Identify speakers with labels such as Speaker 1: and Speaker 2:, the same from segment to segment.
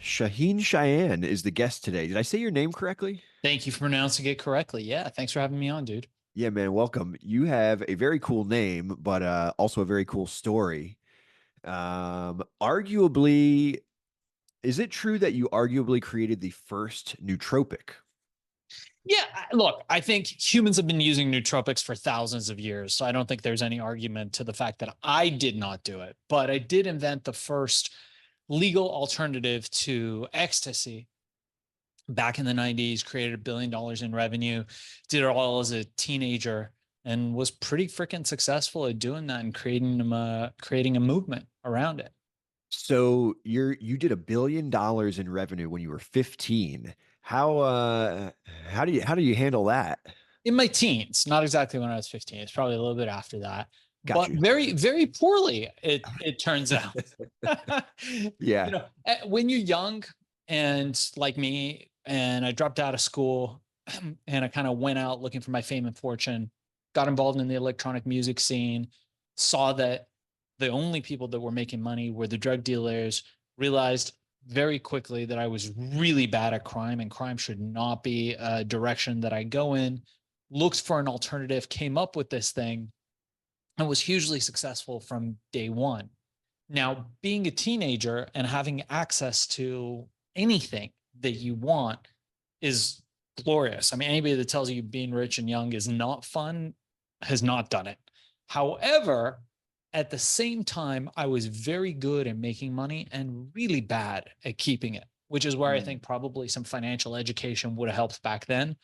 Speaker 1: Shaahin Cheyenne is the guest today. Did I say your name correctly?
Speaker 2: Thank you for pronouncing it correctly. Yeah, thanks for having me on, dude.
Speaker 1: Yeah, man, welcome. You have a very cool name, but also a very cool story. Arguably, is it true that you arguably created the first nootropic?
Speaker 2: Yeah, look, I think humans have been using nootropics for thousands of years, so I don't think there's any argument to the fact that I did not do it, but I did invent the first legal alternative to ecstasy back in the 90s, created $1 billion in revenue, did it all as a teenager, and was pretty freaking successful at doing that and creating a movement around it.
Speaker 1: So you did $1 billion in revenue when you were 15. How do you handle that?
Speaker 2: In my teens, not exactly when I was 15. It's probably a little bit after that,
Speaker 1: Got
Speaker 2: but
Speaker 1: you.
Speaker 2: very, very poorly, it turns out.
Speaker 1: Yeah.
Speaker 2: When you're young and like me, and I dropped out of school and I kind of went out looking for my fame and fortune, got involved in the electronic music scene, saw that the only people that were making money were the drug dealers, realized very quickly that I was really bad at crime and crime should not be a direction that I go in. Looked for an alternative, came up with this thing, and was hugely successful from day one. Now, being a teenager and having access to anything that you want is glorious. I mean, anybody that tells you being rich and young is not fun has not done it. However, at the same time, I was very good at making money and really bad at keeping it, which is where I think
Speaker 1: Mm.
Speaker 2: probably some financial education would have helped back then.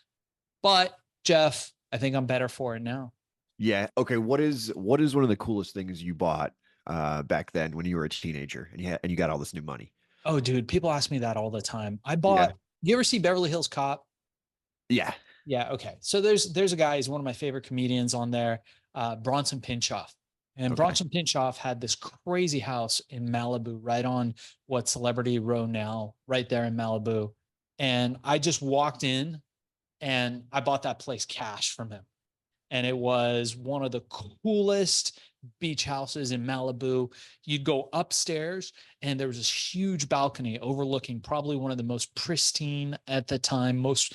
Speaker 2: But Jeff, I think I'm better for it now.
Speaker 1: Yeah. Okay. What is one of the coolest things you bought back then when you were a teenager and you got all this new money?
Speaker 2: Oh, dude, people ask me that all the time. I
Speaker 1: Yeah.
Speaker 2: bought, you ever see Beverly Hills Cop?
Speaker 1: Yeah.
Speaker 2: Yeah, okay. So there's a guy, he's one of my favorite comedians on there, Bronson Pinchot. And
Speaker 1: Okay.
Speaker 2: Bronson Pinchot had this crazy house in Malibu, right on what Celebrity Row now, right there in Malibu. And I just walked in and I bought that place cash from him. And it was one of the coolest beach houses in Malibu. You'd go upstairs, and there was this huge balcony overlooking probably one of the most pristine at the time, most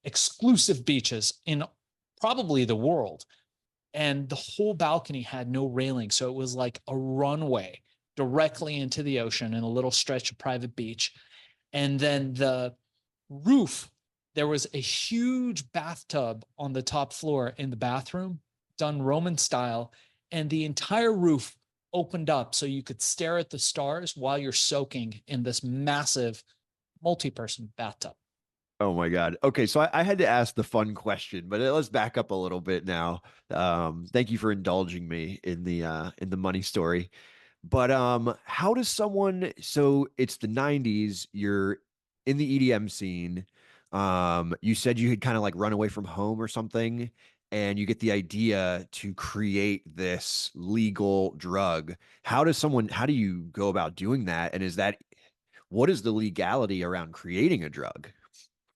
Speaker 2: exclusive beaches in probably the world. And the whole balcony had no railing. So it was like a runway directly into the ocean and a little stretch of private beach. And then the roof, there was a huge bathtub on the top floor in the bathroom, done Roman style, and the entire roof opened up so you could stare at the stars while you're soaking in this massive multi-person bathtub.
Speaker 1: Oh my God. Okay, so I had to ask the fun question, but let's back up a little bit now. Thank you for indulging me in the money story. But how does someone, so it's the 90s, you're in the EDM scene. You said you had kind of like run away from home or something, and you get the idea to create this legal drug. How do you go about doing that? And what is the legality around creating a drug?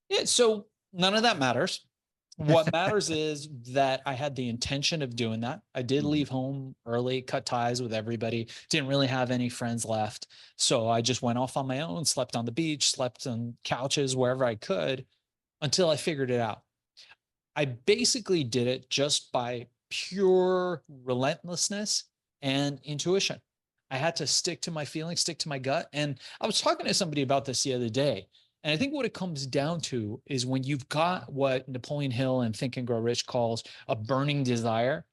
Speaker 2: Yeah, so none of that matters. What matters is that I had the intention of doing that. I did
Speaker 1: Mhm.
Speaker 2: leave home early, cut ties with everybody, didn't really have any friends left. So I just went off on my own, slept on the beach, slept on couches wherever I could until I figured it out. I basically did it just by pure relentlessness and intuition. I had to stick to my feelings, stick to my gut. And I was talking to somebody about this the other day. And I think what it comes down to is when you've got what Napoleon Hill and Think and Grow Rich calls a burning desire,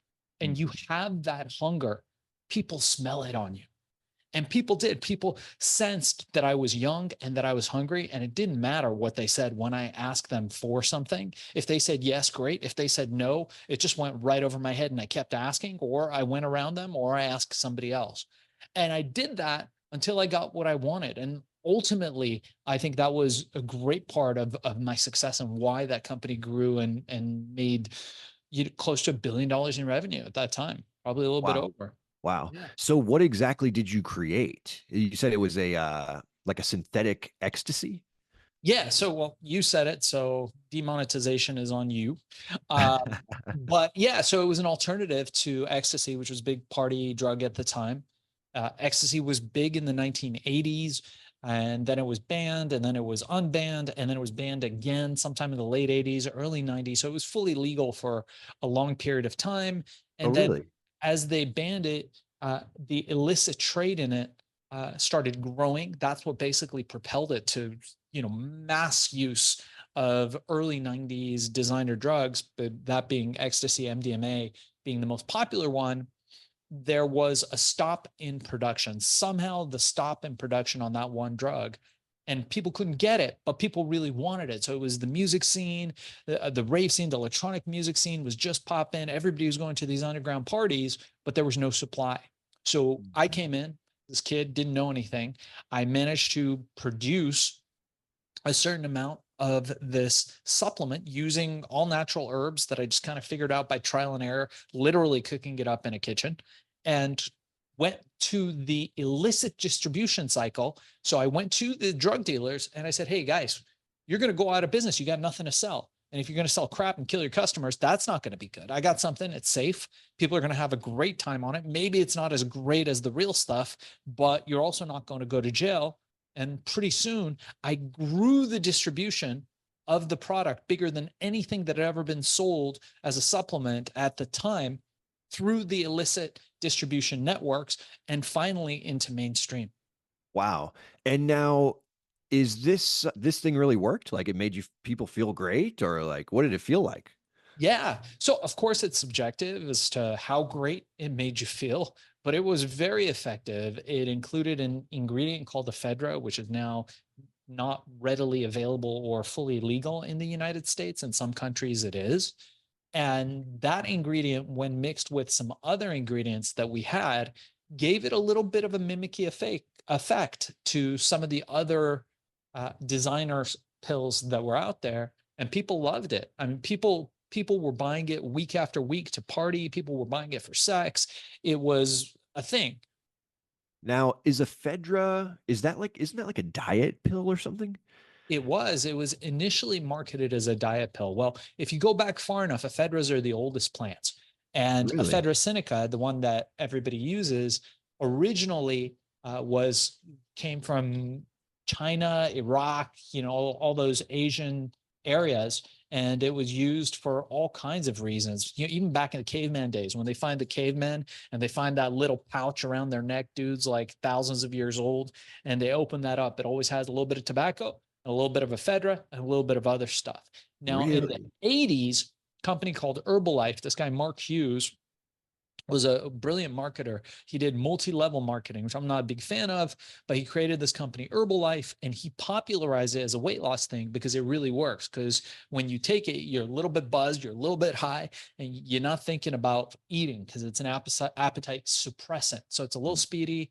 Speaker 2: and you
Speaker 1: Mhm.
Speaker 2: have that hunger, people smell it on you. And people did. People sensed that I was young and that I was hungry. And it didn't matter what they said when I asked them for something. If they said yes, great. If they said no, it just went right over my head and I kept asking, or I went around them, or I asked somebody else. And I did that until I got what I wanted. And ultimately, I think that was a great part of my success and why that company grew and made close to $1 billion in revenue at that time, probably a little bit
Speaker 1: Wow.
Speaker 2: over.
Speaker 1: Wow.
Speaker 2: Yeah.
Speaker 1: So what exactly did you create? You said it was a like a synthetic ecstasy?
Speaker 2: Yeah. So, well, you said it. So demonetization is on you. But yeah, so it was an alternative to ecstasy, which was a big party drug at the time. Ecstasy was big in the 1980s. and then it was banned, and then it was unbanned, and then it was banned again sometime in the late 80s, early 90s. So it was fully legal for a long period of time.
Speaker 1: Oh,
Speaker 2: And then
Speaker 1: really?
Speaker 2: as they banned it, the illicit trade in it started growing. That's what basically propelled it to, mass use of early 90s designer drugs, but that being ecstasy, MDMA being the most popular one. There was a stop in production. Somehow the stop in production on that one drug, and people couldn't get it, but people really wanted it. So it was the music scene, the rave scene, the electronic music scene was just popping. Everybody was going to these underground parties, but there was no supply. So I
Speaker 1: Mhm.
Speaker 2: came in, this kid didn't know anything. I managed to produce a certain amount of this supplement using all natural herbs that I just kind of figured out by trial and error, literally cooking it up in a kitchen, and went to the illicit distribution cycle. So I went to the drug dealers and I said, hey guys, you're going to go out of business. You got nothing to sell. And if you're going to sell crap and kill your customers, that's not going to be good. I got something, it's safe. People are going to have a great time on it. Maybe it's not as great as the real stuff, but you're also not going to go to jail. And pretty soon I grew the distribution of the product bigger than anything that had ever been sold as a supplement at the time through the illicit distribution networks and finally into mainstream.
Speaker 1: Wow. And now, is this thing really worked? Like it made you people feel great, or like what did it feel like?
Speaker 2: Yeah. So, of course, it's subjective as to how great it made you feel, but it was very effective. It included an ingredient called ephedra, which is now not readily available or fully legal in the United States. In some countries, it is. And that ingredient, when mixed with some other ingredients that we had, gave it a little bit of a mimicky effect to some of the other designer pills that were out there, and people loved it. I mean, people were buying it week after week to party. People were buying it for sex. It was a thing.
Speaker 1: Now, is ephedra, isn't that like a diet pill or something?
Speaker 2: It was initially marketed as a diet pill. Well, if you go back far enough, ephedras are the oldest plants. And
Speaker 1: Really?
Speaker 2: ephedra sinica, the one that everybody uses, originally was came from China, Iraq, all those Asian areas. And it was used for all kinds of reasons. Even back in the caveman days, when they find the cavemen and they find that little pouch around their neck, dudes like thousands of years old, and they open that up, it always has a little bit of tobacco, a little bit of ephedra, and a little bit of other stuff. Now, in the
Speaker 1: Really?
Speaker 2: 80s, a company called Herbalife, this guy, Mark Hughes, was a brilliant marketer. He did multi-level marketing, which I'm not a big fan of, but he created this company Herbalife and he popularized it as a weight loss thing because it really works. Because when you take it, you're a little bit buzzed, you're a little bit high, and you're not thinking about eating because it's an appetite suppressant. So it's a little speedy.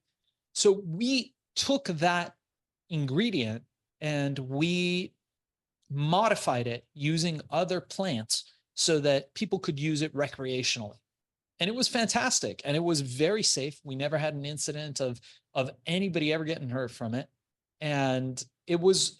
Speaker 2: So we took that ingredient and we modified it using other plants so that people could use it recreationally. And it was fantastic and it was very safe. We never had an incident of anybody ever getting hurt from it. And it was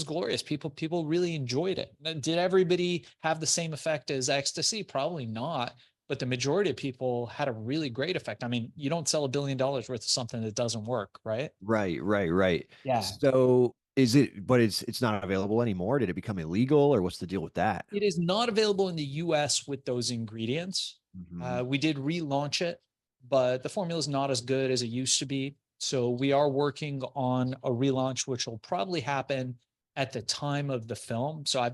Speaker 2: glorious. People really enjoyed it. Did everybody have the same effect as ecstasy? Probably not. But the majority of people had a really great effect. I mean, you don't sell $1 billion worth of something that doesn't work, right?
Speaker 1: Right, right, right.
Speaker 2: Yeah.
Speaker 1: So is it, but it's not available anymore? Did it become illegal, or what's the deal with that?
Speaker 2: It is not available in the US with those ingredients.
Speaker 1: Hmm.
Speaker 2: We did relaunch it, but the formula is not as good as it used to be. So we are working on a relaunch, which will probably happen at the time of the film. So I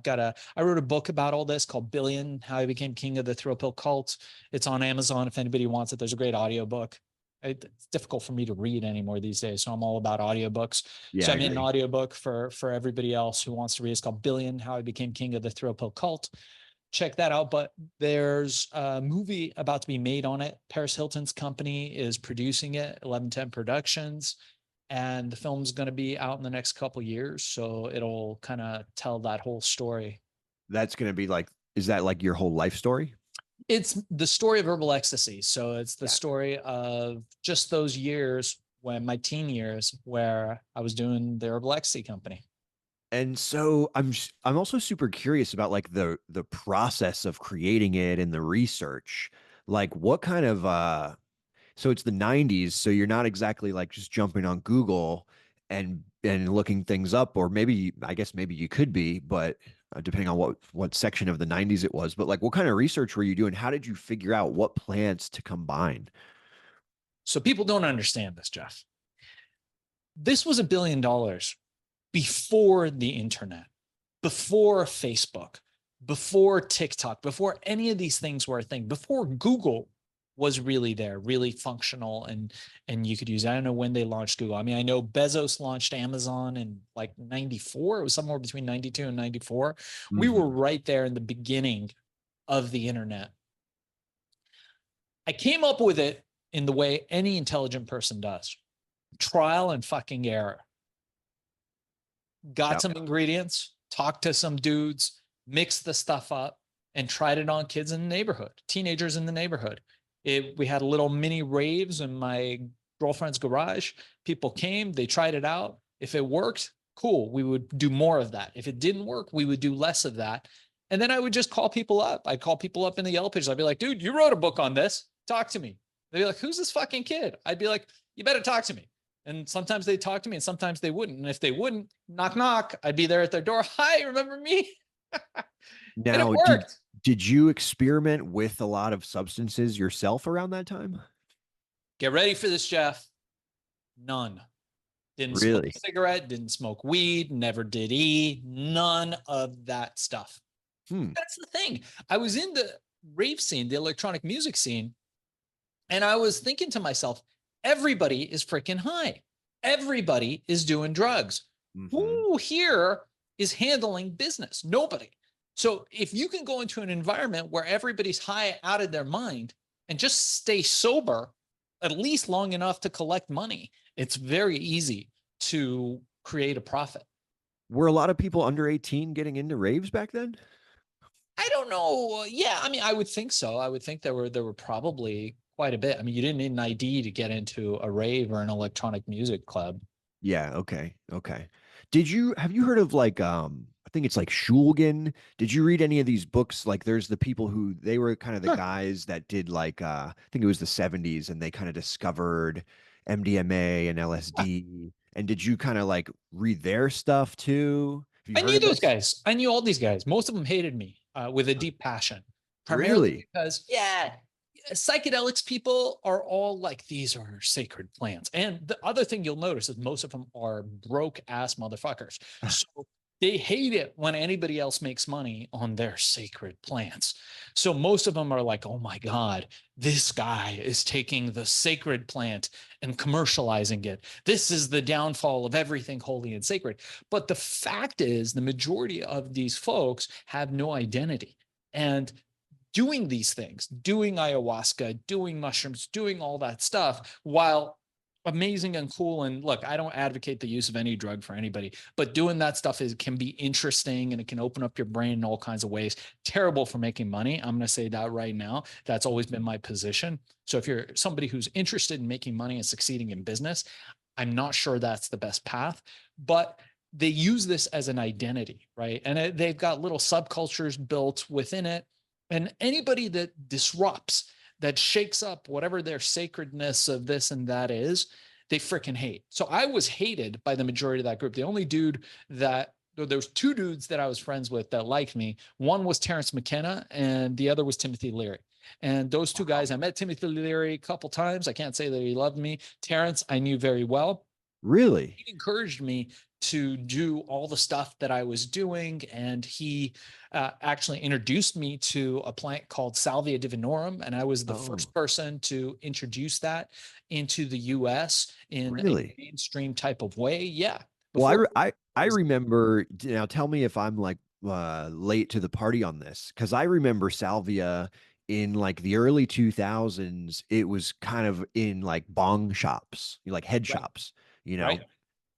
Speaker 2: wrote a book about all this called Billion, How I Became King of the Thrill Pill Cult. It's on Amazon if anybody wants it. There's a great audiobook. It's difficult for me to read anymore these days. So I'm all about audiobooks.
Speaker 1: Yeah,
Speaker 2: So
Speaker 1: I
Speaker 2: I made an
Speaker 1: agree.
Speaker 2: audiobook for everybody else who wants to read. It's called Billion, How I Became King of the Thrill Pill Cult. Check that out. But there's a movie about to be made on it. Paris Hilton's company is producing it, 1110 Productions, and the film's going to be out in the next couple of years. So it'll kind of tell that whole story.
Speaker 1: That's gonna be like, is that like your whole life story?
Speaker 2: It's the story of herbal ecstasy. So it's the
Speaker 1: Yeah.
Speaker 2: story of just those years when my teen years where I was doing the herbal ecstasy company.
Speaker 1: And so I'm also super curious about like the process of creating it and the research. Like what kind of so it's the 90s, so you're not exactly like just jumping on Google and looking things up, or maybe I guess maybe you could be, but depending on what section of the 90s it was. But like, what kind of research were you doing? How did you figure out what plants to combine?
Speaker 2: So people don't understand this, Jeff. This was $1 billion before the internet, before Facebook, before TikTok, before any of these things were a thing, before Google was really there, really functional, and you could use it. I don't know when they launched Google. I mean, I know Bezos launched Amazon in like 94. It was somewhere between 92 and 94. We were
Speaker 1: Hmm.
Speaker 2: right there in the beginning of the internet. I came up with it in the way any intelligent person does. Trial and fucking error. Got
Speaker 1: Yeah.
Speaker 2: some ingredients, talked to some dudes, mixed the stuff up, and tried it on kids in the neighborhood, teenagers in the neighborhood. We had little mini raves in my girlfriend's garage. People came, they tried it out. If it worked, cool. We would do more of that. If it didn't work, we would do less of that. And then I would just call people up. I'd call people up in the Yelp page. I'd be like, dude, you wrote a book on this. Talk to me. They'd be like, who's this fucking kid? I'd be like, you better talk to me. And sometimes they'd talk to me and sometimes they wouldn't. And if they wouldn't, knock, knock, I'd be there at their door. Hi, remember me? And it
Speaker 1: Now,
Speaker 2: worked.
Speaker 1: did you experiment with a lot of substances yourself around that time?
Speaker 2: Get ready for this, Jeff. None. Didn't smoke
Speaker 1: Really?
Speaker 2: a cigarette, didn't smoke weed, never did E, none of that stuff.
Speaker 1: Hmm.
Speaker 2: That's the thing. I was in the rave scene, the electronic music scene, and I was thinking to myself, everybody is freaking high. Everybody is doing drugs.
Speaker 1: Hmm.
Speaker 2: Who here is handling business? Nobody. So if you can go into an environment where everybody's high out of their mind and just stay sober at least long enough to collect money, it's very easy to create a profit.
Speaker 1: Were a lot of people under 18 getting into raves back then?
Speaker 2: I don't know. Yeah, I mean, I would think so. I would think there were probably quite a bit. I mean, you didn't need an ID to get into a rave or an electronic music club.
Speaker 1: Yeah, okay. Okay. Have you heard of like I think it's like Shulgin? Did you read any of these books? Like there's the people who they were kind of the
Speaker 2: Sure.
Speaker 1: guys that did like I think it was the 70s and they kind of discovered MDMA and LSD. And did you kind of like read their stuff too? Have you
Speaker 2: I
Speaker 1: heard
Speaker 2: knew
Speaker 1: of
Speaker 2: those
Speaker 1: those?
Speaker 2: guys. I knew all these guys. Most of them hated me with a deep passion, primarily
Speaker 1: Really?
Speaker 2: because, yeah, psychedelics people are all like, these are sacred plants. And the other thing you'll notice is most of them are broke ass motherfuckers. So they hate it when anybody else makes money on their sacred plants. So most of them are like, oh my God, this guy is taking the sacred plant and commercializing it. This is the downfall of everything holy and sacred. But the fact is, the majority of these folks have no identity. And doing these things, doing ayahuasca, doing mushrooms, doing all that stuff, while amazing and cool. And look, I don't advocate the use of any drug for anybody, but doing that stuff can be interesting and it can open up your brain in all kinds of ways. Terrible for making money. I'm going to say that right now. That's always been my position. So if you're somebody who's interested in making money and succeeding in business, I'm not sure that's the best path, but they use this as an identity, right? And they've got little subcultures built within it. And anybody that disrupts, that shakes up whatever their sacredness of this and that is, they freaking hate. So I was hated by the majority of that group. The only dude that there was two dudes that I was friends with that liked me. One was Terrence McKenna, and the other was Timothy Leary. And those two guys, I met Timothy Leary a couple times. I can't say that he loved me. Terrence, I knew very well.
Speaker 1: Really?
Speaker 2: He encouraged me to do all the stuff that I was doing. And he actually introduced me to a plant called Salvia divinorum. And I was the
Speaker 1: Oh,
Speaker 2: first person to introduce that into the US in a
Speaker 1: really?
Speaker 2: mainstream type of way. Yeah.
Speaker 1: Well,
Speaker 2: Before
Speaker 1: I
Speaker 2: was
Speaker 1: remember now tell me if I'm like late to the party on this because I remember Salvia in like the early 2000s. It was kind of in like bong shops, like head
Speaker 2: right,
Speaker 1: shops, you know.
Speaker 2: right.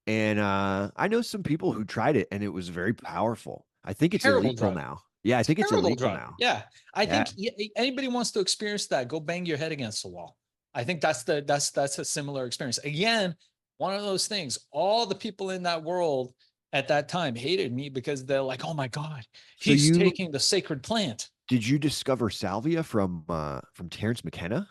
Speaker 1: And I know some people who tried it and it was very powerful. I think it's
Speaker 2: Terrible
Speaker 1: illegal
Speaker 2: drug.
Speaker 1: now. Yeah, I think it's
Speaker 2: Terrible
Speaker 1: illegal
Speaker 2: drug.
Speaker 1: now.
Speaker 2: Yeah. I
Speaker 1: Yeah.
Speaker 2: think anybody wants to experience that, go bang your head against the wall. I think that's a similar experience. Again, one of those things. All the people in that world at that time hated me because they're like, "Oh my God,
Speaker 1: So
Speaker 2: he's
Speaker 1: you
Speaker 2: taking the sacred plant."
Speaker 1: did you discover Salvia from Terrence McKenna?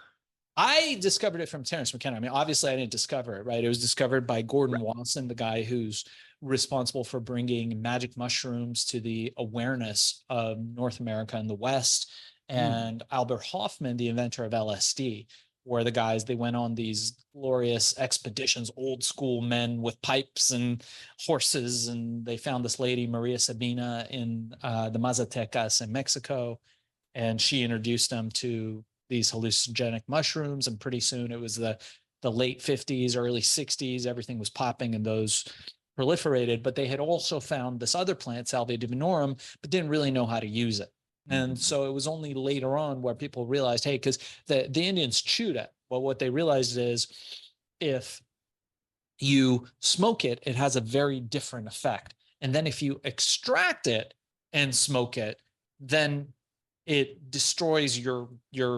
Speaker 2: I discovered it from Terence McKenna. I mean, obviously, I didn't discover it, right? It was discovered by Gordon
Speaker 1: Right.
Speaker 2: Wasson, the guy who's responsible for bringing magic mushrooms to the awareness of North America and the West,
Speaker 1: Hmm.
Speaker 2: and Albert Hoffman, the inventor of LSD, where the guys they went on these glorious expeditions, old school men with pipes and horses, and they found this lady Maria Sabina in the Mazatecas in Mexico, and she introduced them to these hallucinogenic mushrooms. And pretty soon it was the late 50s, early 60s, everything was popping and those proliferated. But they had also found this other plant, Salvia divinorum, but didn't really know how to use it. And
Speaker 1: Hmm.
Speaker 2: so it was only later on where people realized, hey, because the Indians chewed it. Well, what they realized is if you smoke it, it has a very different effect. And then if you extract it and smoke it, then it destroys your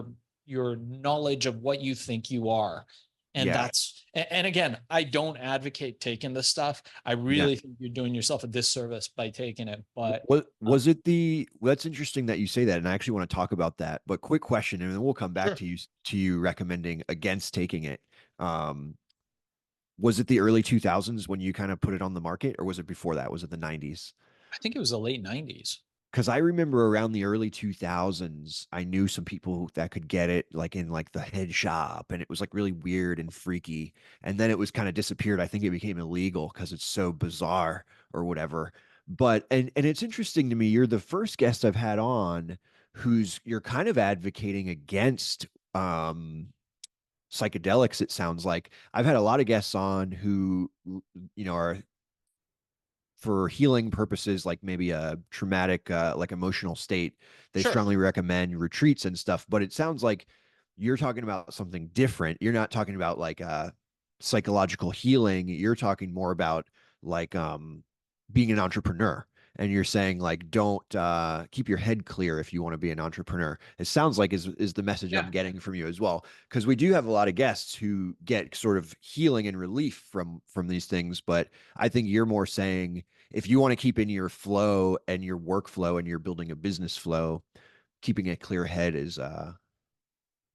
Speaker 2: knowledge of what you think you are. And
Speaker 1: Yeah.
Speaker 2: that's and again, I don't advocate taking this stuff. I
Speaker 1: Yeah.
Speaker 2: really think you're doing yourself a disservice by taking it. But
Speaker 1: What
Speaker 2: uh,
Speaker 1: was it well, that's interesting that you say that, and I actually want to talk about that. But quick question, and then we'll come back
Speaker 2: sure.
Speaker 1: to you recommending against taking it. Um, was it the early 2000s when you kind of put it on the market, or was it before that? Was it the 90s?
Speaker 2: I think it was the late 90s.
Speaker 1: Because I remember around the early 2000s, I knew some people that could get it like in like the head shop, and it was like really weird and freaky. And then it was kind of disappeared. I think it became illegal because it's so bizarre or whatever. But and it's interesting to me. You're the first guest I've had on who's you're kind of advocating against psychedelics. It sounds like I've had a lot of guests on who are for healing purposes, like maybe a traumatic, like emotional state, they
Speaker 2: Sure.
Speaker 1: strongly recommend retreats and stuff. But it sounds like you're talking about something different. You're not talking about like psychological healing. You're talking more about like being an entrepreneur. And you're saying like don't keep your head clear if you want to be an entrepreneur. It sounds like is the message I'm
Speaker 2: Yeah.
Speaker 1: getting from you as well, because we do have a lot of guests who get sort of healing and relief from these things. But I think you're more saying if you want to keep in your flow and your workflow and you're building a business flow, keeping a clear head is the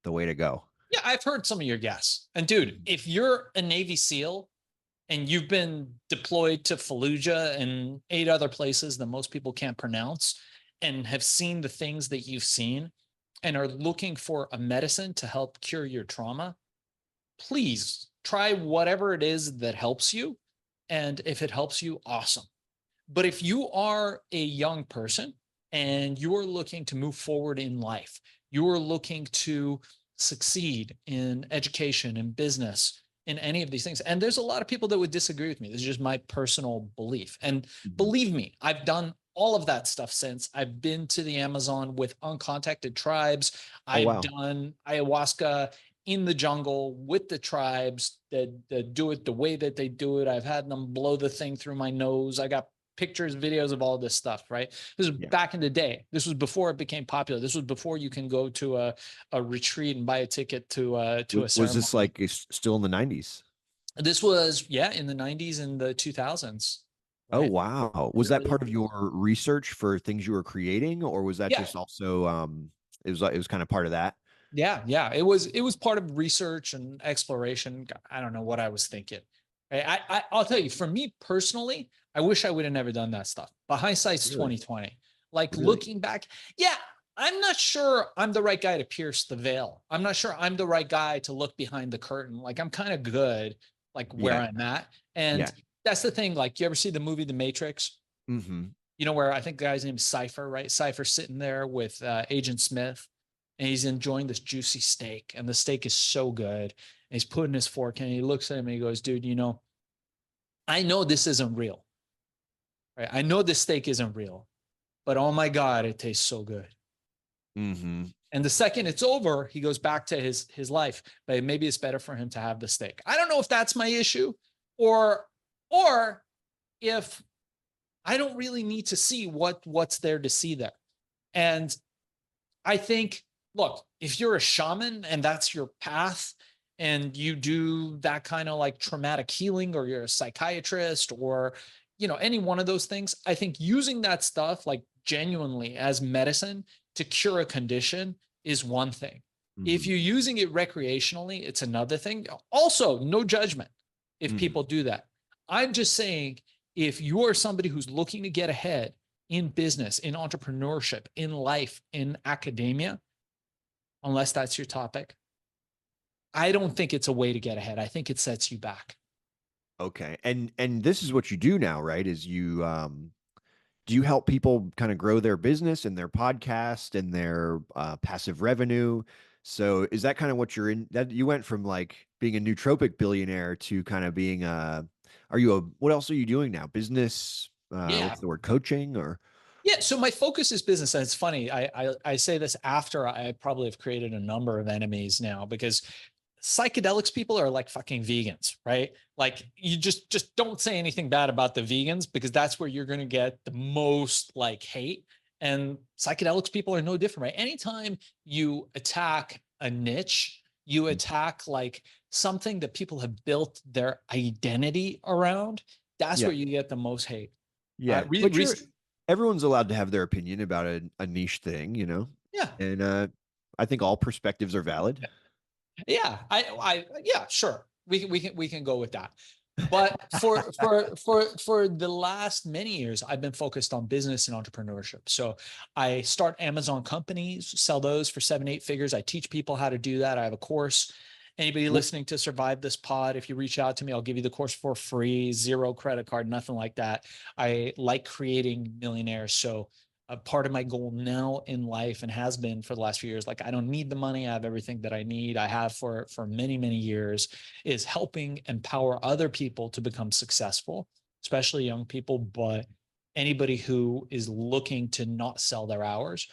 Speaker 1: way to go.
Speaker 2: Yeah, I've heard some of your guests. And dude,
Speaker 1: Mhm.
Speaker 2: if you're a Navy SEAL and you've been deployed to Fallujah and 8 other places that most people can't pronounce and have seen the things that you've seen and are looking for a medicine to help cure your trauma, please try whatever it is that helps you. And if it helps you, awesome. But if you are a young person and you're looking to move forward in life, you're looking to succeed in education and business in any of these things. And there's a lot of people that would disagree with me. This is just my personal belief. And
Speaker 1: Mhm.
Speaker 2: believe me, I've done all of that stuff since. I've been to the Amazon with uncontacted tribes.
Speaker 1: Oh
Speaker 2: I've
Speaker 1: wow.
Speaker 2: done ayahuasca in the jungle with the tribes that do it the way that they do it. I've had them blow the thing through my nose. I got pictures, videos of all this stuff, right? This was
Speaker 1: Yeah.
Speaker 2: back in the day. This was before it became popular. This was before you can go to a retreat and buy a ticket to a
Speaker 1: Was this
Speaker 2: ceremony.
Speaker 1: like still in the 90s?
Speaker 2: This was, yeah, in the 90s and the 2000s,
Speaker 1: Oh
Speaker 2: right?
Speaker 1: wow.
Speaker 2: In
Speaker 1: Was
Speaker 2: the
Speaker 1: that
Speaker 2: early
Speaker 1: part of
Speaker 2: 90s.
Speaker 1: your research for things you were creating, or was that
Speaker 2: Yeah,
Speaker 1: just also it was kind of part of that?
Speaker 2: yeah. It was part of research and exploration. I don't know what I was thinking. Right? I'll tell you, for me personally, I wish I would have never done that stuff. But hindsight's
Speaker 1: Really?
Speaker 2: 2020. Like
Speaker 1: Really?
Speaker 2: looking back, yeah, I'm not sure I'm the right guy to pierce the veil. I'm not sure I'm the right guy to look behind the curtain. Like I'm kind of good, like where
Speaker 1: Yeah.
Speaker 2: I'm at. And
Speaker 1: Yeah.
Speaker 2: that's the thing. Like, you ever see the movie The Matrix?
Speaker 1: Hmm.
Speaker 2: You know, where I think the guy's name is Cypher, right? Cypher sitting there with Agent Smith, and he's enjoying this juicy steak, and the steak is so good. And he's putting his fork in, and he looks at him and he goes, "Dude, I know this isn't real, right? I know this steak isn't real, but oh my god, it tastes so good."
Speaker 1: Hmm.
Speaker 2: And the second it's over, he goes back to his life. But maybe it's better for him to have the steak. I don't know if that's my issue, or or if I don't really need to see what's there to see there. And I think, look, if you're a shaman and that's your path and you do that kind of like traumatic healing, or you're a psychiatrist, or any one of those things, I think using that stuff like genuinely as medicine to cure a condition is one thing. If
Speaker 1: Hmm.
Speaker 2: you're using it recreationally, it's another thing. Also, no judgment if
Speaker 1: Hmm.
Speaker 2: people do that. I'm just saying, if you're somebody who's looking to get ahead in business, in entrepreneurship, in life, in academia, unless that's your topic, I don't think it's a way to get ahead. I think it sets you back.
Speaker 1: Okay. And this is what you do now, right? Is you do you help people kind of grow their business and their podcast and their passive revenue? So is that kind of what you're in that you went from like being a nootropic billionaire to kind of being are you a what else are you doing now? Business
Speaker 2: Yeah.
Speaker 1: what's the word, coaching or
Speaker 2: Yeah. So my focus is business. And it's funny. I say this after I probably have created a number of enemies now, because psychedelics people are like fucking vegans, right? Like, you just don't say anything bad about the vegans, because that's where you're going to get the most like hate. And psychedelics people are no different, right? Anytime you attack a niche, you attack like something that people have built their identity around, that's
Speaker 1: yeah.
Speaker 2: where you get the most hate.
Speaker 1: Yeah. But everyone's allowed to have their opinion about a niche thing, you know?
Speaker 2: Yeah.
Speaker 1: And I think all perspectives are valid.
Speaker 2: Yeah, yeah, sure. We can go with that. But for the last many years, I've been focused on business and entrepreneurship. So I start Amazon companies, sell those for 7, 8 figures. I teach people how to do that. I have a course. Anybody
Speaker 1: Well,
Speaker 2: listening to Survive This Pod, if you reach out to me, I'll give you the course for free, zero credit card, nothing like that. I like creating millionaires. So a part of my goal now in life, and has been for the last few years, like, I don't need the money, I have everything that I need, I have for many years, is helping empower other people to become successful, especially young people, but anybody who is looking to not sell their hours.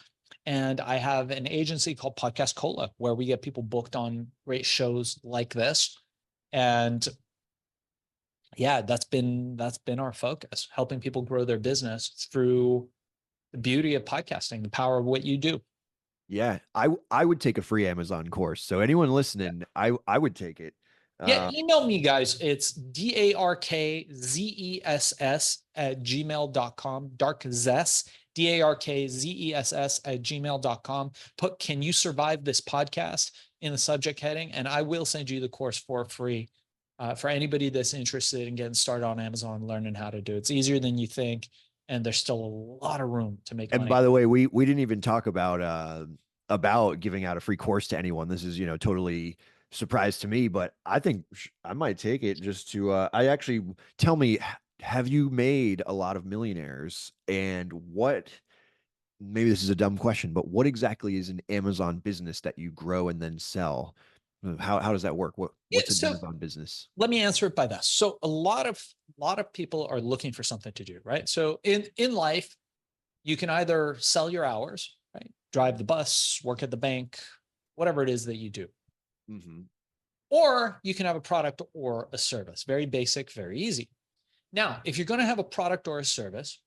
Speaker 2: And I have an agency called Podcast Cola, where we get people booked on great shows like this. And yeah, that's been our focus, helping people grow their business through the beauty of podcasting, the power of what you do.
Speaker 1: yeah, I would take a free Amazon course. So anyone
Speaker 2: Yeah.
Speaker 1: listening, I would take it.
Speaker 2: Yeah.
Speaker 1: Uh,
Speaker 2: Email me, guys. It's darkzess at gmail.com. Darkzess, darkzess at gmail.com. Put, can you survive this podcast in the subject heading? And I will send you the course for free for anybody that's interested in getting started on Amazon, learning how to do it. It's easier than you think. And there's still a lot of room to make
Speaker 1: and
Speaker 2: money.
Speaker 1: by the way, we didn't even talk about giving out a free course to anyone. This is, totally surprise to me, but I think I might take it just to I actually tell me, have you made a lot of millionaires and what maybe this is a dumb question, but what exactly is an Amazon business that you grow and then sell? How does that work?
Speaker 2: Yeah.
Speaker 1: What's an
Speaker 2: So
Speaker 1: Amazon business?
Speaker 2: let me answer it by this. So a lot of people are looking for something to do, right? So in life, you can either sell your hours, right? Drive the bus, work at the bank, whatever it is that you do.
Speaker 1: Hmm.
Speaker 2: Or you can have a product or a service. Very basic, very easy. Now, if you're going to have a product or a service,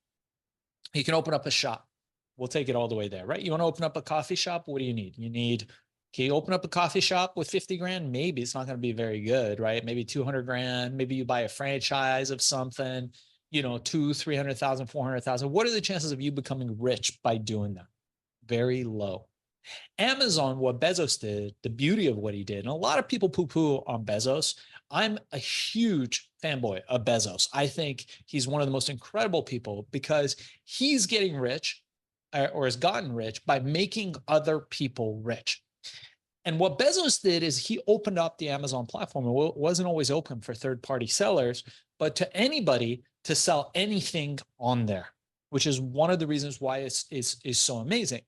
Speaker 2: you can open up a shop. We'll take it all the way there, right? You want to open up a coffee shop? What do you need? Can you open up a coffee shop with 50 grand? Maybe it's not going to be very good, right? Maybe 200 grand. Maybe you buy a franchise of something, two, 300,000, 400,000. What are the chances of you becoming rich by doing that? Very low. Amazon, what Bezos did, the beauty of what he did, and a lot of people poo poo on Bezos. I'm a huge fanboy of Bezos. I think he's one of the most incredible people, because he's getting rich, or has gotten rich by making other people rich. And what Bezos did is he opened up the Amazon platform. It wasn't always open for third party sellers, but to anybody to sell anything on there, which is one of the reasons why is so amazing.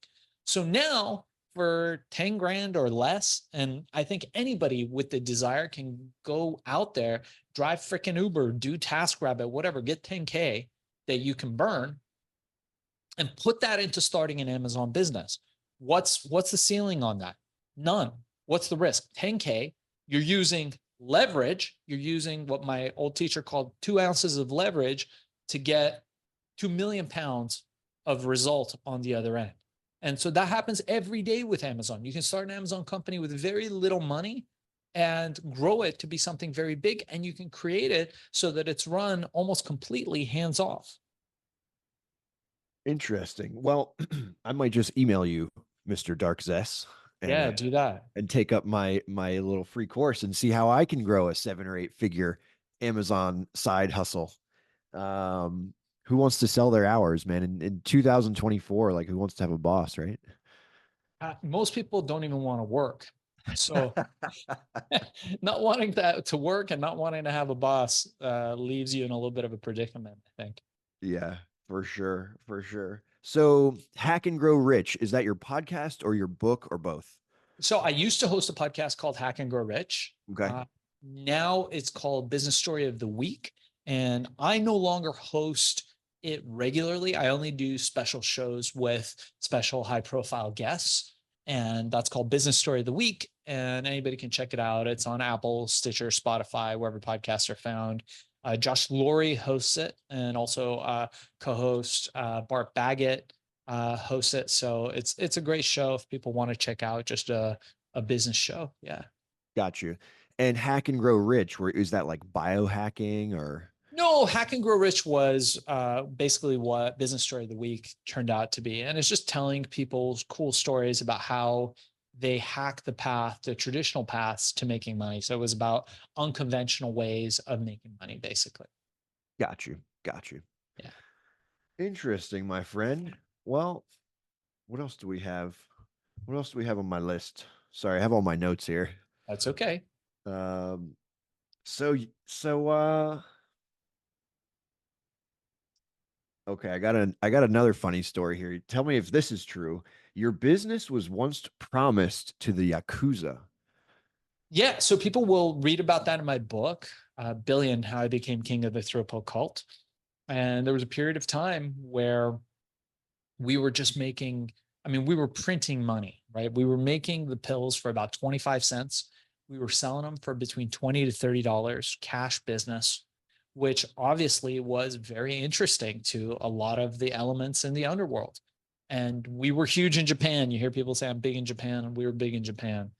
Speaker 2: So now, for 10 grand or less, and I think anybody with the desire can go out there, drive freaking Uber, do TaskRabbit, whatever, get 10K that you can burn, and put that into starting an Amazon business. What's the ceiling on that? None. What's the risk? 10K. You're using leverage. You're using what my old teacher called 2 ounces of leverage to get 2 million pounds of result on the other end. And so that happens every day with Amazon. You can start an Amazon company with very little money and grow it to be something very big. And you can create it so that it's run almost completely hands off.
Speaker 1: Interesting. Well, I might just email you, Mr. Dark Zess. and
Speaker 2: Yeah, do that.
Speaker 1: take up my little free course and see how I can grow a 7 or 8 figure Amazon side hustle. Um, who wants to sell their hours, man? In 2024, like who wants to have a boss, right?
Speaker 2: Most people don't even want to work. So not wanting to work and not wanting to have a boss leaves you in a little bit of a predicament, I think.
Speaker 1: Yeah, for sure, for sure. So, Hack and Grow Rich, is that your podcast or your book or both?
Speaker 2: So I used to host a podcast called Hack and Grow Rich.
Speaker 1: Okay.
Speaker 2: Now it's called Business Story of the Week. And I no longer host it regularly. I only do special shows with special high profile guests. And that's called Business Story of the Week. And anybody can check it out. It's on Apple, Stitcher, Spotify, wherever podcasts are found. Josh Laurie hosts it, and also co-host Bart Baggett hosts it. So it's a great show if people want to check out just a business show. Yeah.
Speaker 1: Got you. And Hack and Grow Rich, where is that like biohacking or?
Speaker 2: No, Hack and Grow Rich was basically what Business Story of the Week turned out to be. And it's just telling people cool stories about how they hack the traditional paths to making money. So it was about unconventional ways of making money, basically.
Speaker 1: Got you. Got you.
Speaker 2: Yeah,
Speaker 1: Interesting, my friend. Well, what else do we have? What else do we have on my list? Sorry, I have all my notes here.
Speaker 2: that's okay.
Speaker 1: Um, so okay, I got another funny story here. Tell me if this is true. Your business was once promised to the Yakuza.
Speaker 2: Yeah, so people will read about that in my book, Billion, How I Became King of the Thropo Cult. And there was a period of time where we were just making, I mean, we were printing money, right? We were making the pills for about 25 cents. We were selling them for between 20 to $30 cash business, which obviously was very interesting to a lot of the elements in the underworld. And we were huge in Japan. You hear people say, I'm big in Japan, and we were big in Japan.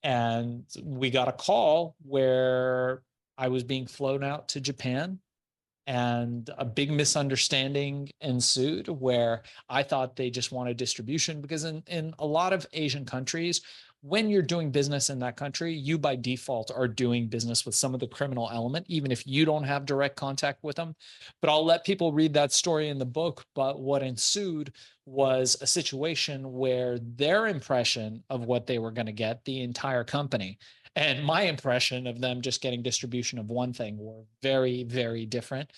Speaker 2: And we got a call where I was being flown out to Japan, and a big misunderstanding ensued where I thought they just wanted distribution, because in a lot of Asian countries, when you're doing business in that country, you by default are doing business with some of the criminal element, even if you don't have direct contact with them. But I'll let people read that story in the book. But what ensued was a situation where their impression of what they were going to get, the entire company, and my impression of them just getting distribution of one thing were very, very different.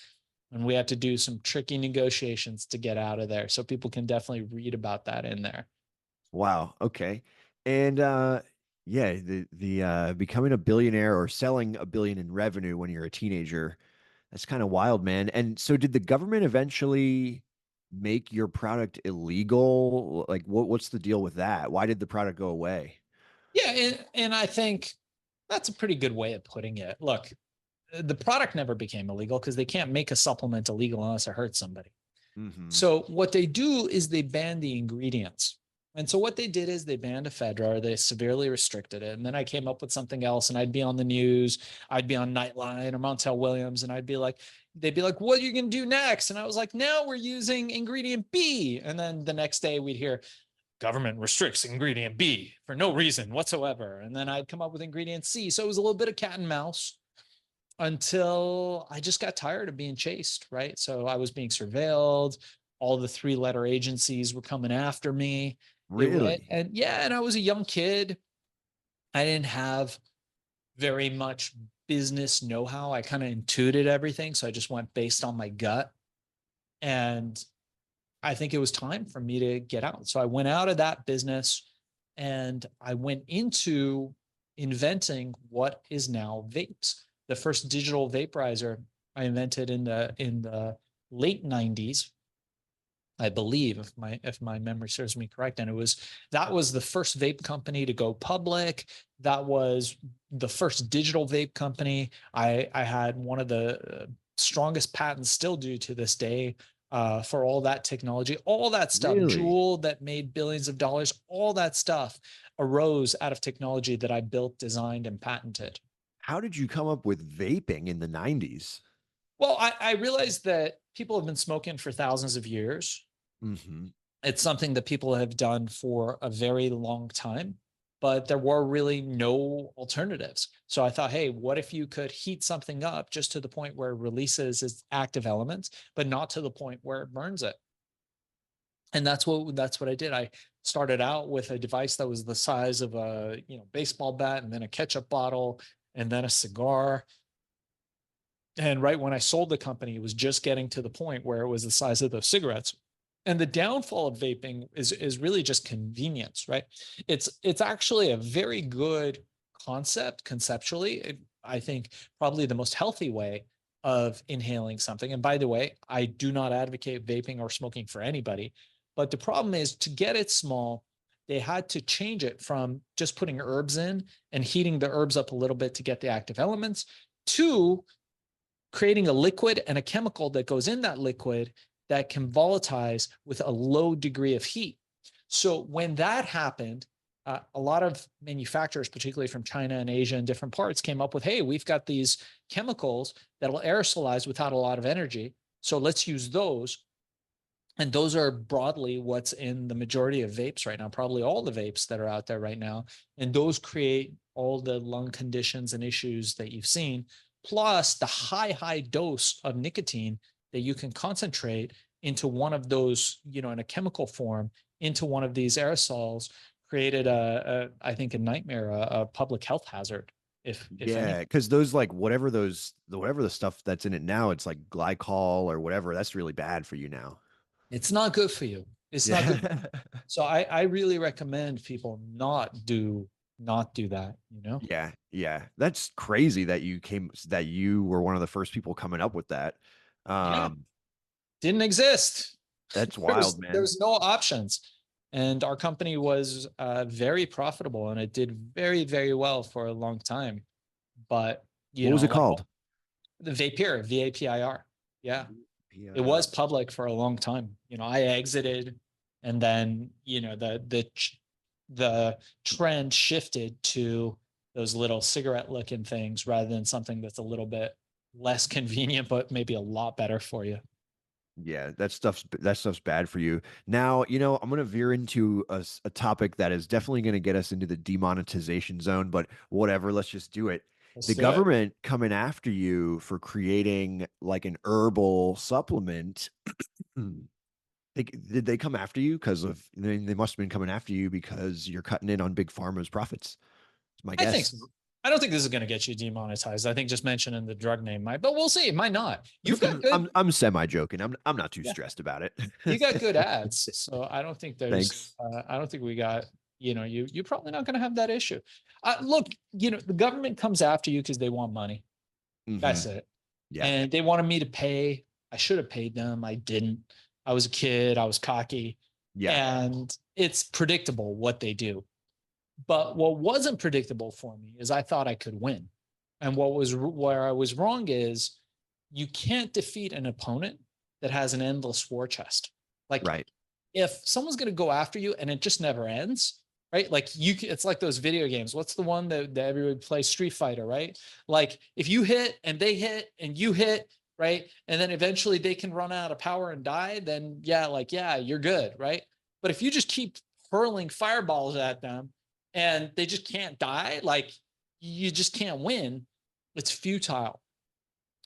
Speaker 2: And we had to do some tricky negotiations to get out of there. So people can definitely read about that in there.
Speaker 1: Wow. Okay. And yeah, the becoming a billionaire or selling a billion in revenue when you're a teenager, that's kind of wild, man. And so did the government eventually make your product illegal? Like what's the deal with that? Why did the product go away?
Speaker 2: Yeah. And I think that's a pretty good way of putting it. Look, the product never became illegal because they can't make a supplement illegal unless it hurts somebody.
Speaker 1: Hmm.
Speaker 2: So what they do is they ban the ingredients. And so what they did is they banned ephedra, they severely restricted it. And then I came up with something else, and I'd be on the news, I'd be on Nightline or Montel Williams, and I'd be like, they'd be like, what are you going to do next? And I was like, now we're using ingredient B. And then the next day we'd hear, government restricts ingredient B for no reason whatsoever. And then I'd come up with ingredient C. So it was a little bit of cat and mouse until I just got tired of being chased, right? So I was being surveilled. All the three-letter agencies were coming after me.
Speaker 1: Really?
Speaker 2: And yeah, and I was a young kid. I didn't have very much business know-how. I kind of intuited everything. So I just went based on my gut. And I think it was time for me to get out. So I went out of that business and I went into inventing what is now vapes. The first digital vaporizer I invented in the late 90s, I believe, if my memory serves me correct. And that was the first vape company to go public. That was the first digital vape company. I had one of the strongest patents, still do to this day, for all that technology, all that stuff,
Speaker 1: Really?
Speaker 2: Jewel that made billions of dollars, all that stuff arose out of technology that I built, designed, and patented.
Speaker 1: How did you come up with vaping in the 90s?
Speaker 2: Well, I realized that people have been smoking for thousands of years.
Speaker 1: Hmm.
Speaker 2: It's something that people have done for a very long time. but there were really no alternatives. So I thought, hey, what if you could heat something up just to the point where it releases its active elements, but not to the point where it burns it? And that's what I did. I started out with a device that was the size of a baseball bat, and then a ketchup bottle, and then a cigar. And right when I sold the company, it was just getting to the point where it was the size of those cigarettes. And the downfall of vaping is really just convenience, right? It's actually a very good concept conceptually. I think probably the most healthy way of inhaling something. And by the way, I do not advocate vaping or smoking for anybody. But the problem is, to get it small, they had to change it from just putting herbs in and heating the herbs up a little bit to get the active elements to creating a liquid and a chemical that goes in that liquid that can volatilize with a low degree of heat. So when that happened, a lot of manufacturers, particularly from China and Asia and different parts, came up with, hey, we've got these chemicals that'll aerosolize without a lot of energy. So let's use those. And those are broadly what's in the majority of vapes right now, probably all the vapes that are out there right now. And those create all the lung conditions and issues that you've seen, plus the high dose of nicotine that you can concentrate into one of those, in a chemical form, into one of these aerosols, created I think a nightmare, a public health hazard, if any.
Speaker 1: Yeah, because those like whatever the stuff that's in it now, it's like glycol or whatever. That's really bad for you now.
Speaker 2: It's not good for you. It's not good.
Speaker 1: Yeah.
Speaker 2: So I really recommend people not do that,
Speaker 1: Yeah, yeah. That's crazy that you were one of the first people coming up with that.
Speaker 2: Yeah.
Speaker 1: Um,
Speaker 2: Didn't exist.
Speaker 1: that's
Speaker 2: There
Speaker 1: wild,
Speaker 2: was there
Speaker 1: man.
Speaker 2: was no options. And our company was very profitable, and it did very, very well for a long time. But,
Speaker 1: What was it
Speaker 2: like
Speaker 1: called?
Speaker 2: the Vapir, VAPIR. Yeah. It
Speaker 1: PIR.
Speaker 2: was public for a long time. I exited, and then, the trend shifted to those little cigarette looking things rather than something that's a little bit less convenient, but maybe a lot better for you.
Speaker 1: Yeah, that stuff's bad for you. Now, I'm gonna veer into a topic that is definitely gonna get us into the demonetization zone, but whatever, let's just do it.
Speaker 2: Let's
Speaker 1: The
Speaker 2: do it.
Speaker 1: government coming after you for creating like an herbal supplement. Did they come after you because they must have been coming after you because you're cutting in on Big Pharma's profits? It's my
Speaker 2: I think
Speaker 1: guess.
Speaker 2: so. I don't think this is going to get you demonetized. I think just mentioning the drug name might, but we'll see. It might not. You've got good,
Speaker 1: I'm semi joking. I'm not too
Speaker 2: yeah,
Speaker 1: stressed about it.
Speaker 2: you got good ads. So I don't think
Speaker 1: Thanks.
Speaker 2: I don't think we got, you're probably not going to have that issue. Look, the government comes after you because they want money.
Speaker 1: Hmm.
Speaker 2: That's it.
Speaker 1: Yeah.
Speaker 2: And they wanted me to pay. I should have paid them. I didn't. I was a kid. I was cocky.
Speaker 1: Yeah.
Speaker 2: And it's predictable what they do. But what wasn't predictable for me is I thought I could win. And where I was wrong is you can't defeat an opponent that has an endless war chest. Like,
Speaker 1: Right.
Speaker 2: if someone's going to go after you and it just never ends, right? Like, it's like those video games. What's the one that everybody plays? Street Fighter, right? Like, if you hit and they hit and you hit, right? And then eventually they can run out of power and die, then yeah, you're good, right? But if you just keep hurling fireballs at them and they just can't die, like, you just can't win. It's futile.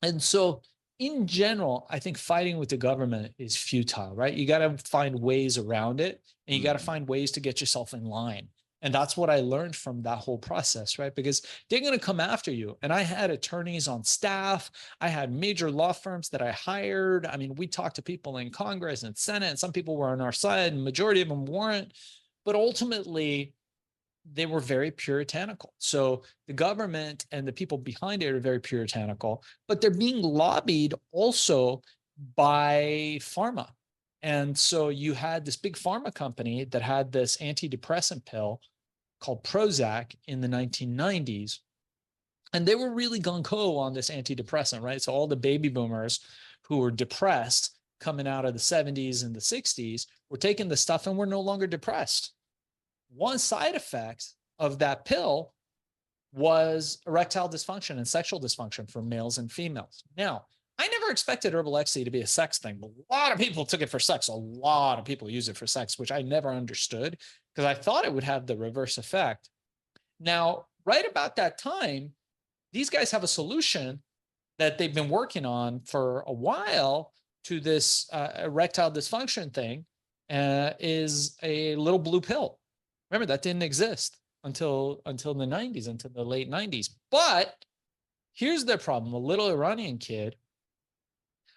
Speaker 2: And so, in general, I think fighting with the government is futile, right? You got to find ways around it, and you got to
Speaker 1: Mhm.
Speaker 2: find ways to get yourself in line. And that's what I learned from that whole process, right? Because they're going to come after you. And I had attorneys on staff. I had major law firms that I hired. I mean, we talked to people in Congress and Senate, and some people were on our side, and the majority of them weren't. But ultimately, they were very puritanical. So the government and the people behind it are very puritanical, but they're being lobbied also by pharma. And so you had this big pharma company that had this antidepressant pill called Prozac in the 1990s. And they were really gung ho on this antidepressant, right? So all the baby boomers who were depressed coming out of the 70s and the 60s were taking the stuff and were no longer depressed. One side effect of that pill was erectile dysfunction and sexual dysfunction for males and females. Now, I never expected herbal ecstasy to be a sex thing, but a lot of people took it for sex. A lot of people use it for sex, which I never understood because I thought it would have the reverse effect. Now, right about that time, these guys have a solution that they've been working on for a while to this erectile dysfunction thing, is a little blue pill. Remember, that didn't exist until the 90s, until the late 90s. But here's their problem: a little Iranian kid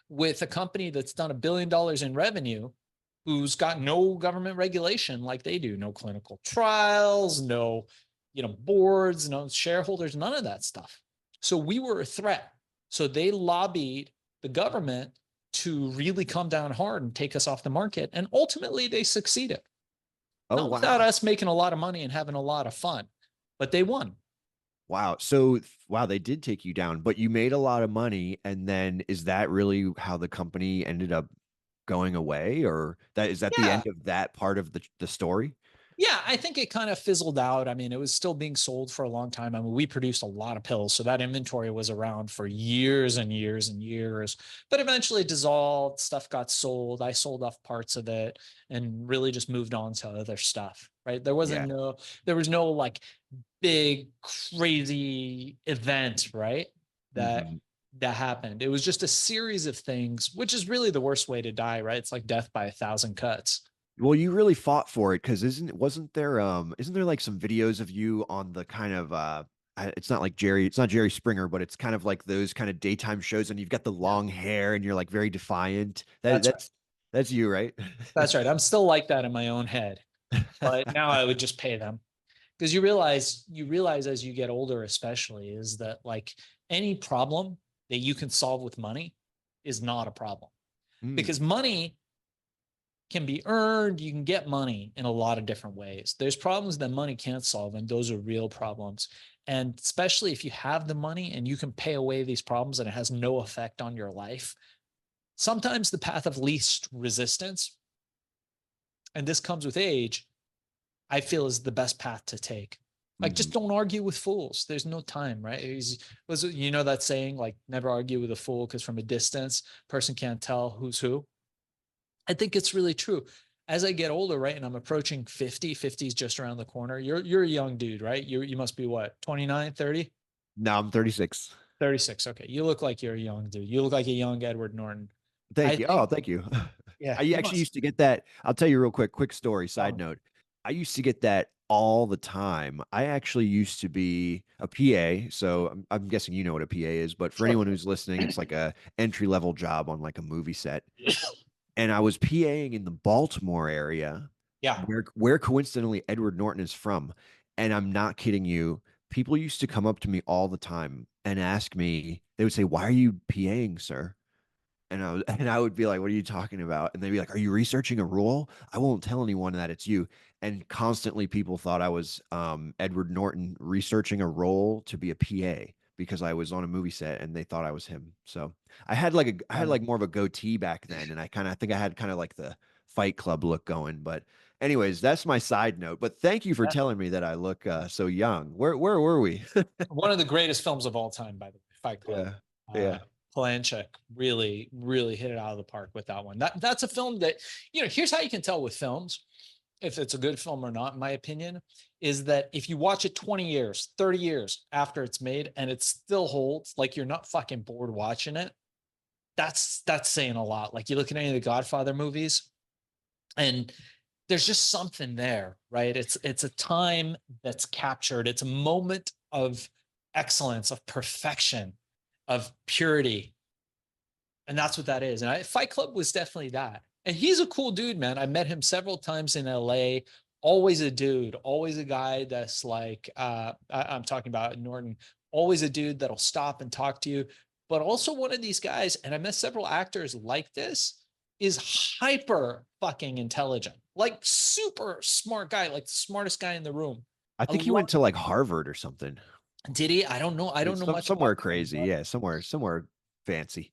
Speaker 2: with a company that's done $1 billion in revenue, who's got no government regulation like they do, no clinical trials, no, boards, no shareholders, none of that stuff. So we were a threat. So they lobbied the government to really come down hard and take us off the market. And ultimately they succeeded.
Speaker 1: Oh,
Speaker 2: Not without
Speaker 1: wow.
Speaker 2: us making a lot of money and having a lot of fun, but they won.
Speaker 1: Wow. So, wow, they did take you down, but you made a lot of money. And then is that really how the company ended up going away? Or that is that the
Speaker 2: Yeah.
Speaker 1: end of that part of the story?
Speaker 2: Yeah, I think it kind of fizzled out. I mean, it was still being sold for a long time. I mean, we produced a lot of pills, so that inventory was around for years and years and years. But eventually it dissolved, stuff got sold. I sold off parts of it and really just moved on to other stuff, right?
Speaker 1: Yeah.
Speaker 2: There was no like big crazy event, right? That
Speaker 1: Hmm.
Speaker 2: that happened. It was just a series of things, which is really the worst way to die, right? It's like death by a thousand cuts.
Speaker 1: Well, you really fought for it because wasn't there isn't there like some videos of you on the kind of it's not like it's not Jerry Springer, but it's kind of like those kind of daytime shows and you've got the
Speaker 2: Yeah,
Speaker 1: long hair and you're like very defiant. That
Speaker 2: that's right.
Speaker 1: that's you, right?
Speaker 2: That's right. I'm still like that in my own head, but now I would just pay them, because you realize as you get older, especially, is that like any problem that you can solve with money is not a problem,
Speaker 1: Mm,
Speaker 2: because money can be earned. You can get money in a lot of different ways. There's problems that money can't solve, and those are real problems. And especially if you have the money and you can pay away these problems and it has no effect on your life, sometimes the path of least resistance, and this comes with age, I feel is the best path to take. Like, just
Speaker 1: mhm.
Speaker 2: don't argue with fools. There's no time, right? Was that saying, like, never argue with a fool because from a distance, person can't tell who's who. I think it's really true. As I get older, right, and I'm approaching 50, 50 is just around the corner. You're a young dude, right? You must be what, 29, 30,
Speaker 1: Now I'm 36.
Speaker 2: 36. Okay. You look like you're a young dude. You look like a young Edward Norton. I
Speaker 1: Thank you. Oh,
Speaker 2: think,
Speaker 1: thank you.
Speaker 2: yeah,
Speaker 1: I
Speaker 2: you
Speaker 1: actually
Speaker 2: must.
Speaker 1: used to get that. I'll tell you real quick story, side note. I used to get that all the time. I actually used to be a PA, so I'm guessing you know what a PA is, but for
Speaker 2: Sure.
Speaker 1: anyone who's listening, it's like a entry level job on like a movie set. And I was PAing in the Baltimore area,
Speaker 2: Yeah.
Speaker 1: where coincidentally Edward Norton is from. And I'm not kidding you. People used to come up to me all the time and ask me, they would say, "Why are you PAing, sir?" And I would be like, "What are you talking about?" And they'd be like, "Are you researching a rule? I won't tell anyone that it's you." And constantly people thought I was Edward Norton researching a role to be a PA because I was on a movie set and they thought I was him. So I had
Speaker 2: Got it.
Speaker 1: like more of a goatee back then, and I think I had kind of like the Fight Club look going. But anyways, that's my side note. But thank you for
Speaker 2: Yeah.
Speaker 1: telling me that I look so young. Where were we?
Speaker 2: One of the greatest films of all time, by the way, Fight Club.
Speaker 1: Yeah.
Speaker 2: Uh,
Speaker 1: Yeah.
Speaker 2: Palanchek really, really hit it out of the park with that one. That's a film that, here's how you can tell with films if it's a good film or not, in my opinion, is that if you watch it 20 years, 30 years after it's made and it still holds, like you're not fucking bored watching it, that's saying a lot. Like you look at any of the Godfather movies, and there's just something there, right? It's a time that's captured. It's a moment of excellence, of perfection, of purity, and that's what that is. And Fight Club was definitely that. And he's a cool dude, man. I met him several times in LA. Always a dude, always a guy that's like, I'm talking about Norton. Always a dude that'll stop and talk to you, but also one of these guys. And I met several actors like this. Is hyper fucking intelligent, like super smart guy, like the smartest guy in the room.
Speaker 1: I
Speaker 2: I
Speaker 1: think he went
Speaker 2: love.
Speaker 1: to like Harvard or something.
Speaker 2: Did he? I don't know. I don't
Speaker 1: It's
Speaker 2: know much
Speaker 1: somewhere
Speaker 2: about him,
Speaker 1: crazy. Yeah, somewhere fancy.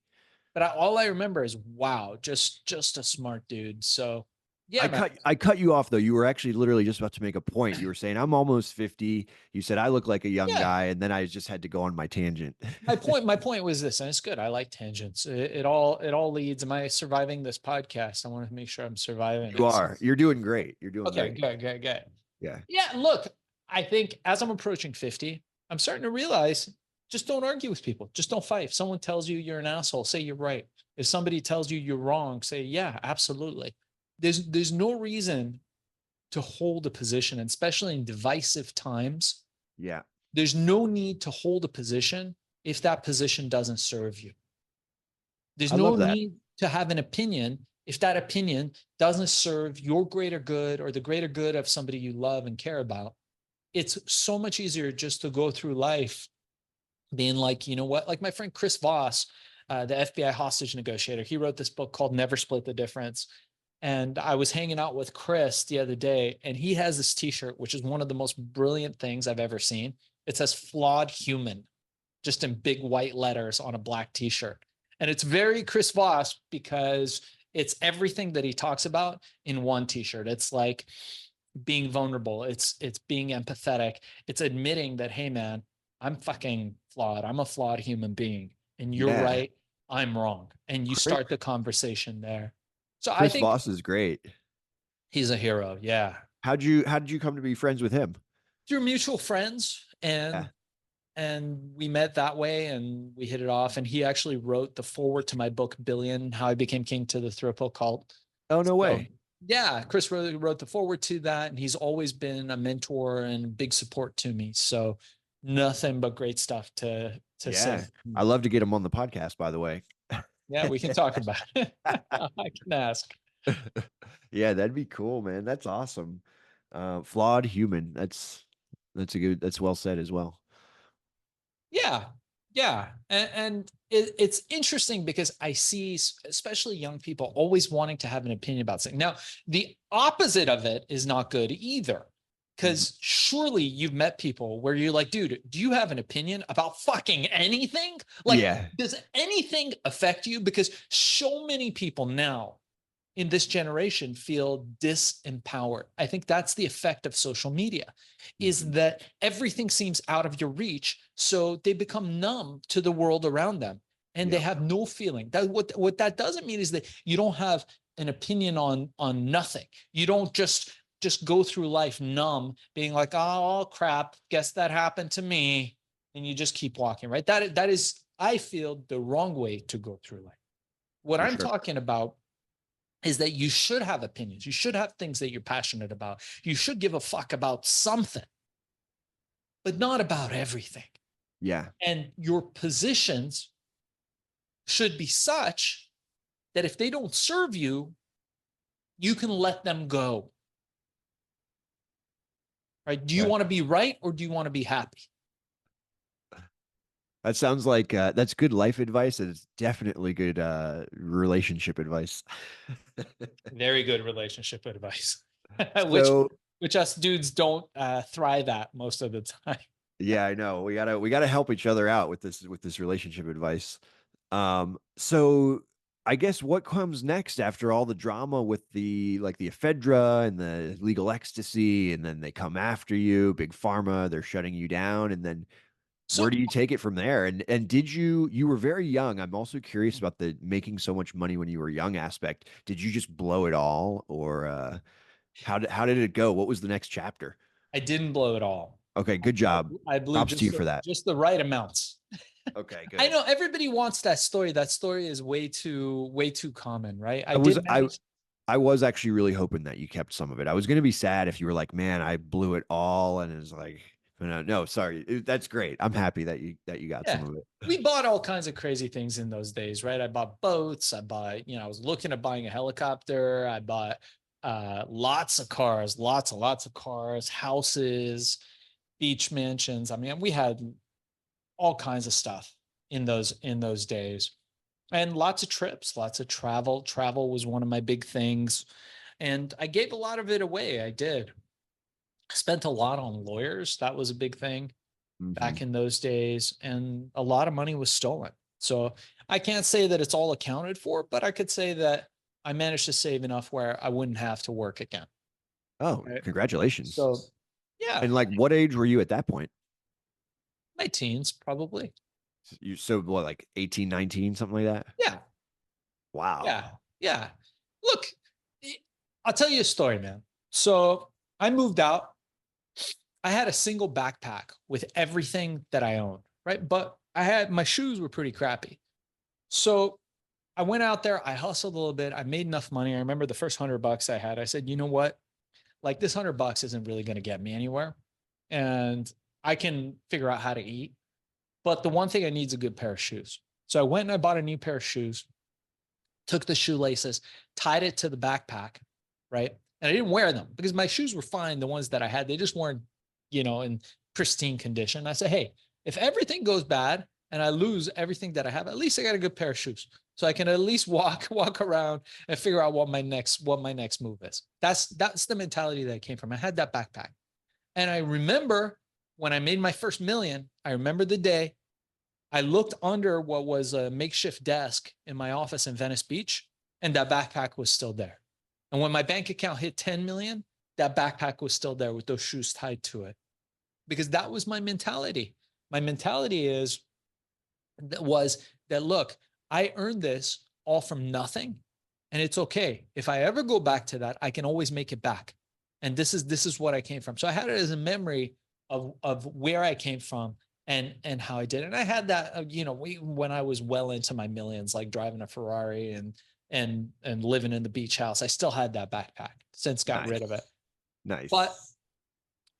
Speaker 2: but all I remember is wow, just a smart dude. So yeah, man.
Speaker 1: I cut you off though. You were actually literally just about to make a point. You were saying I'm almost 50. You said I look like a young
Speaker 2: Yeah.
Speaker 1: guy, and then I just had to go on my tangent.
Speaker 2: My point was this, and it's good. I like tangents. It all leads. Am I surviving this podcast? I want to make sure I'm surviving
Speaker 1: You
Speaker 2: it.
Speaker 1: are. You're doing great. You're doing
Speaker 2: Okay,
Speaker 1: great.
Speaker 2: good, good, good.
Speaker 1: Yeah.
Speaker 2: Yeah, look. I think as I'm approaching 50, I'm starting to realize just don't argue with people. Just don't fight. If someone tells you you're an asshole, say you're right. If somebody tells you you're wrong, say, yeah, absolutely. There's no reason to hold a position, and especially in divisive times.
Speaker 1: Yeah.
Speaker 2: There's no need to hold a position if that position doesn't serve you. There's
Speaker 1: I
Speaker 2: no
Speaker 1: love that.
Speaker 2: need to have an opinion if that opinion doesn't serve your greater good or the greater good of somebody you love and care about. It's so much easier just to go through life being like, you know what, like my friend Chris Voss, the FBI hostage negotiator, he wrote this book called Never Split the Difference. And I was hanging out with Chris the other day, and he has this t-shirt, which is one of the most brilliant things I've ever seen. It says flawed human, just in big white letters on a black t-shirt. And it's very Chris Voss because it's everything that he talks about in one t-shirt. It's like being vulnerable. It's being empathetic. It's admitting that, hey man, I'm fucking flawed. I'm a flawed human being. And you're
Speaker 1: Yeah.
Speaker 2: right. I'm wrong. And you
Speaker 1: Chris,
Speaker 2: start the conversation there. So I
Speaker 1: Chris
Speaker 2: think
Speaker 1: Voss is great.
Speaker 2: he's a hero. Yeah.
Speaker 1: How did you come to be friends with him?
Speaker 2: Through mutual friends,
Speaker 1: Yeah.
Speaker 2: and we met that way and we hit it off. And he actually wrote the forward to my book Billion: How I Became King to the Thrill Cult.
Speaker 1: Oh, no
Speaker 2: So
Speaker 1: way.
Speaker 2: yeah, Chris wrote the forward to that, and he's always been a mentor and big support to me. So nothing but great stuff to
Speaker 1: Yeah.
Speaker 2: say.
Speaker 1: I love to get him on the podcast, by the way.
Speaker 2: Yeah, we can talk about it. I can ask.
Speaker 1: Yeah, that'd be cool, man. That's awesome. Flawed human. That's well said as well.
Speaker 2: Yeah, yeah, and it's interesting because I see, especially young people, always wanting to have an opinion about something. Now, the opposite of it is not good either,
Speaker 1: Mhm.
Speaker 2: because surely you've met people where you're like, dude, do you have an opinion about fucking anything? Like,
Speaker 1: Yeah.
Speaker 2: does anything affect you? Because so many people now in this generation feel disempowered. I think that's the effect of social media, is
Speaker 1: Mhm.
Speaker 2: that everything seems out of your reach, so they become numb to the world around them and they
Speaker 1: Yep.
Speaker 2: have no feeling. That what that doesn't mean is that you don't have an opinion on nothing. You don't just go through life numb, being like, oh crap, guess that happened to me, and you just keep walking, right? That is, I feel, the wrong way to go through life. What
Speaker 1: For
Speaker 2: I'm
Speaker 1: sure.
Speaker 2: talking about is that you should have opinions. You should have things that you're passionate about. You should give a fuck about something, but not about everything.
Speaker 1: Yeah.
Speaker 2: And your positions should be such that if they don't serve you, you can let them go. Right? Do you
Speaker 1: Yeah.
Speaker 2: want to be right or do you want to be happy?
Speaker 1: That sounds like that's good life advice, and it's definitely good relationship advice.
Speaker 2: Very good relationship advice, which
Speaker 1: So
Speaker 2: which us dudes don't thrive at most of the time.
Speaker 1: yeah, I know. We gotta help each other out with this relationship advice. So I guess what comes next after all the drama with the ephedra and the legal ecstasy, and then they come after you, big pharma, they're shutting you down, and then where
Speaker 2: So
Speaker 1: do you take it from there? And did you were very young. I'm also curious about the making so much money when you were young aspect. Did you just blow it all, or how did it go? What was the next chapter?
Speaker 2: I didn't blow it all.
Speaker 1: Okay, good job.
Speaker 2: I blew
Speaker 1: Props to you for that.
Speaker 2: just the right amounts.
Speaker 1: Okay,
Speaker 2: I
Speaker 1: good.
Speaker 2: know everybody wants that story. That story is way too common, right? I
Speaker 1: I was
Speaker 2: did
Speaker 1: I
Speaker 2: manage.
Speaker 1: I was actually really hoping that you kept some of it. I was going to be sad if you were like, "Man, I blew it all," and it's like, no, no, sorry. That's great. I'm happy that you got some
Speaker 2: Yeah.
Speaker 1: of it.
Speaker 2: We bought all kinds of crazy things in those days, right? I bought boats. I bought, I was looking at buying a helicopter. I bought lots of cars, lots of cars, houses, beach mansions. I mean, we had all kinds of stuff in those days. And lots of trips, lots of travel. Travel was one of my big things. And I gave a lot of it away. I did. I spent a lot on lawyers. That was a big thing
Speaker 1: Hmm.
Speaker 2: back in those days. And a lot of money was stolen. So I can't say that it's all accounted for, but I could say that I managed to save enough where I wouldn't have to work again.
Speaker 1: Oh,
Speaker 2: Right.
Speaker 1: congratulations.
Speaker 2: So yeah,
Speaker 1: And like, what age were you at that point?
Speaker 2: my teens probably.
Speaker 1: You so what, like 18, 19, something like that?
Speaker 2: Yeah.
Speaker 1: Wow.
Speaker 2: Yeah. Yeah. Look, I'll tell you a story, man. So I moved out I had a single backpack with everything that I owned, right? But I had my shoes were pretty crappy. So I went out there, I hustled a little bit, I made enough money. I remember the first $100 I had, I said, you know what? Like this $100 isn't really going to get me anywhere. And I can figure out how to eat. But the one thing I need is a good pair of shoes. So I went and I bought a new pair of shoes, took the shoelaces, tied it to the backpack, right? And I didn't wear them because my shoes were fine. The ones that I had, they just weren't, in pristine condition. I said, hey, if everything goes bad and I lose everything that I have, at least I got a good pair of shoes. So I can at least walk around and figure out what my next move is. That's the mentality that I came from. I had that backpack. And I remember when I made my first million, I remember the day I looked under what was a makeshift desk in my office in Venice Beach, and that backpack was still there. And when my bank account hit 10 million, that backpack was still there with those shoes tied to it. Because that was my mentality. My mentality was that look, I earned this all from nothing. And it's okay. If I ever go back to that, I can always make it back. And this is what I came from. So I had it as a memory of where I came from and how I did it. And I had that, when I was well into my millions, like driving a Ferrari and living in the beach house, I still had that backpack. Since got rid of it.
Speaker 1: Nice.
Speaker 2: But
Speaker 1: Nice.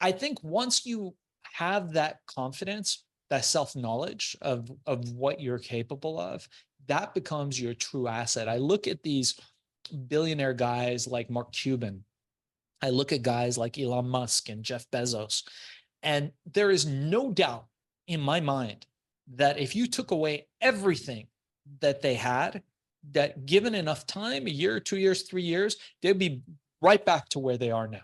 Speaker 2: I think once you have that confidence, that self-knowledge of what you're capable of, that becomes your true asset. I look at these billionaire guys like Mark Cuban. I look at guys like Elon Musk and Jeff Bezos, and there is no doubt in my mind that if you took away everything that they had, that given enough time, a year, 2 years, 3 years, they'd be right back to where they are now.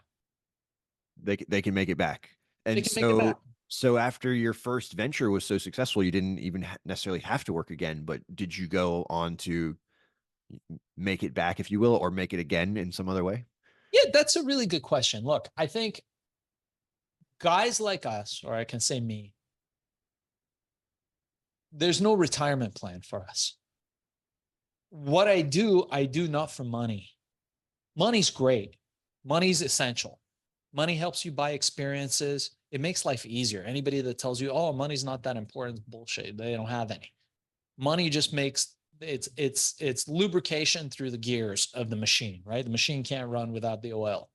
Speaker 1: They can make it back.
Speaker 2: They
Speaker 1: And
Speaker 2: can make it back.
Speaker 1: so after your first venture was so successful, you didn't even necessarily have to work again, but did you go on to make it back, if you will, or make it again in some other way?
Speaker 2: Yeah, that's a really good question. Look, I think guys like us, or I can say me, there's no retirement plan for us. What I do not for money. Money's great. Money's essential. Money helps you buy experiences. It makes life easier. Anybody that tells you, "Oh, money's not that important," is bullshit. They don't have any. Money just makes it's lubrication through the gears of the machine, right? The machine can't run without the oil.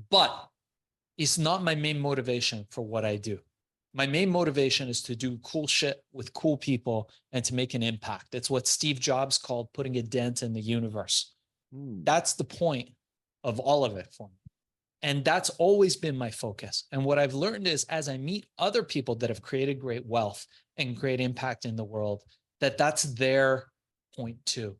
Speaker 2: But it's not my main motivation for what I do. My main motivation is to do cool shit with cool people and to make an impact. It's what Steve Jobs called putting a dent in the universe.
Speaker 1: Hmm.
Speaker 2: That's the point of all of it for me. And that's always been my focus. And what I've learned is as I meet other people that have created great wealth and great impact in the world, that's their point too.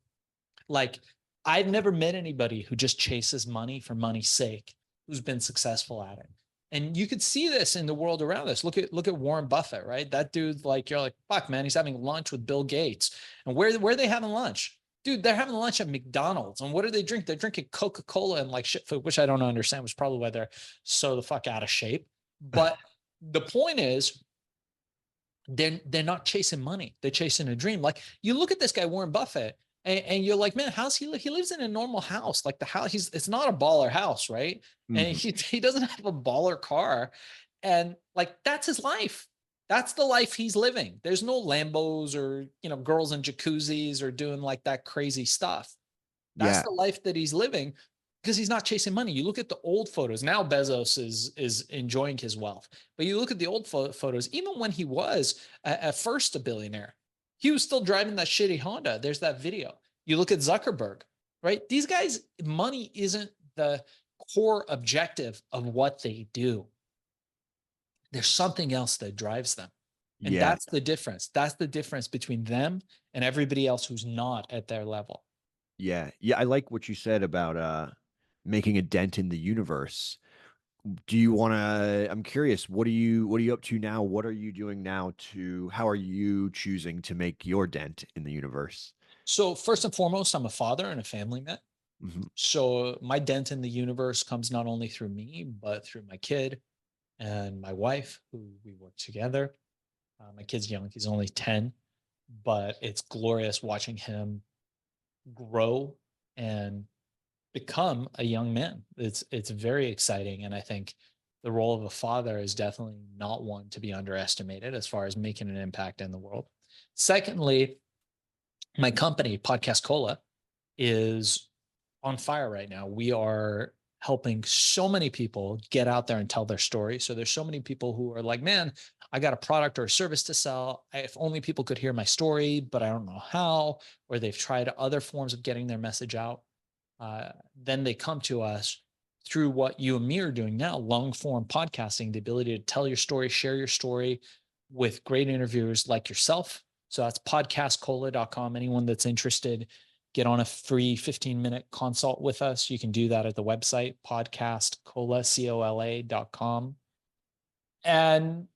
Speaker 2: Like I've never met anybody who just chases money for money's sake, who's been successful at it. And you could see this in the world around us. Look at Warren Buffett, right? That dude, like you're like, fuck, man, he's having lunch with Bill Gates. And where are they having lunch? Dude, they're having lunch at McDonald's. And what do they drink? They're drinking Coca-Cola and like shit food, which I don't understand, was probably why they're so the fuck out of shape. But the point is, they're not chasing money. They're chasing a dream. Like you look at this guy, Warren Buffett, and you're like, man, how's he live? He lives in a normal house. Like the house, it's not a baller house, right? And
Speaker 1: Mhm.
Speaker 2: he doesn't have a baller car. And like that's his life. That's the life he's living. There's no Lambos or girls in jacuzzis or doing like that crazy stuff. That's
Speaker 1: Yeah.
Speaker 2: the life that he's living because he's not chasing money. You look at the old photos. Now Bezos is enjoying his wealth. But you look at the old photos, even when he was at first a billionaire, he was still driving that shitty Honda. There's that video. You look at Zuckerberg, right? These guys, money isn't the core objective of what they do. There's something else that drives them. And
Speaker 1: Yeah.
Speaker 2: that's the difference. That's the difference between them and everybody else who's not at their level.
Speaker 1: Yeah. Yeah. I like what you said about making a dent in the universe. Do you want to, I'm curious, what are you up to now? What are you doing now to how are you choosing to make your dent in the universe?
Speaker 2: So first and foremost, I'm a father and a family man.
Speaker 1: Mhm.
Speaker 2: So my dent in the universe comes not only through me, but through my kid and my wife, who we work together. My kid's young; he's only 10, but it's glorious watching him grow and become a young man. It's very exciting, and I think the role of a father is definitely not one to be underestimated as far as making an impact in the world. Secondly, my company, Podcast Cola, is on fire right now. We are helping so many people get out there and tell their story. So there's so many people who are like, man, I got a product or a service to sell. If only people could hear my story, but I don't know how, or they've tried other forms of getting their message out. Then they come to us through what you and me are doing now, long form podcasting, the ability to tell your story, share your story with great interviewers like yourself. So that's podcastcola.com. Anyone that's interested, get on a free 15-minute consult with us. You can do that at the website, podcastcola.com. And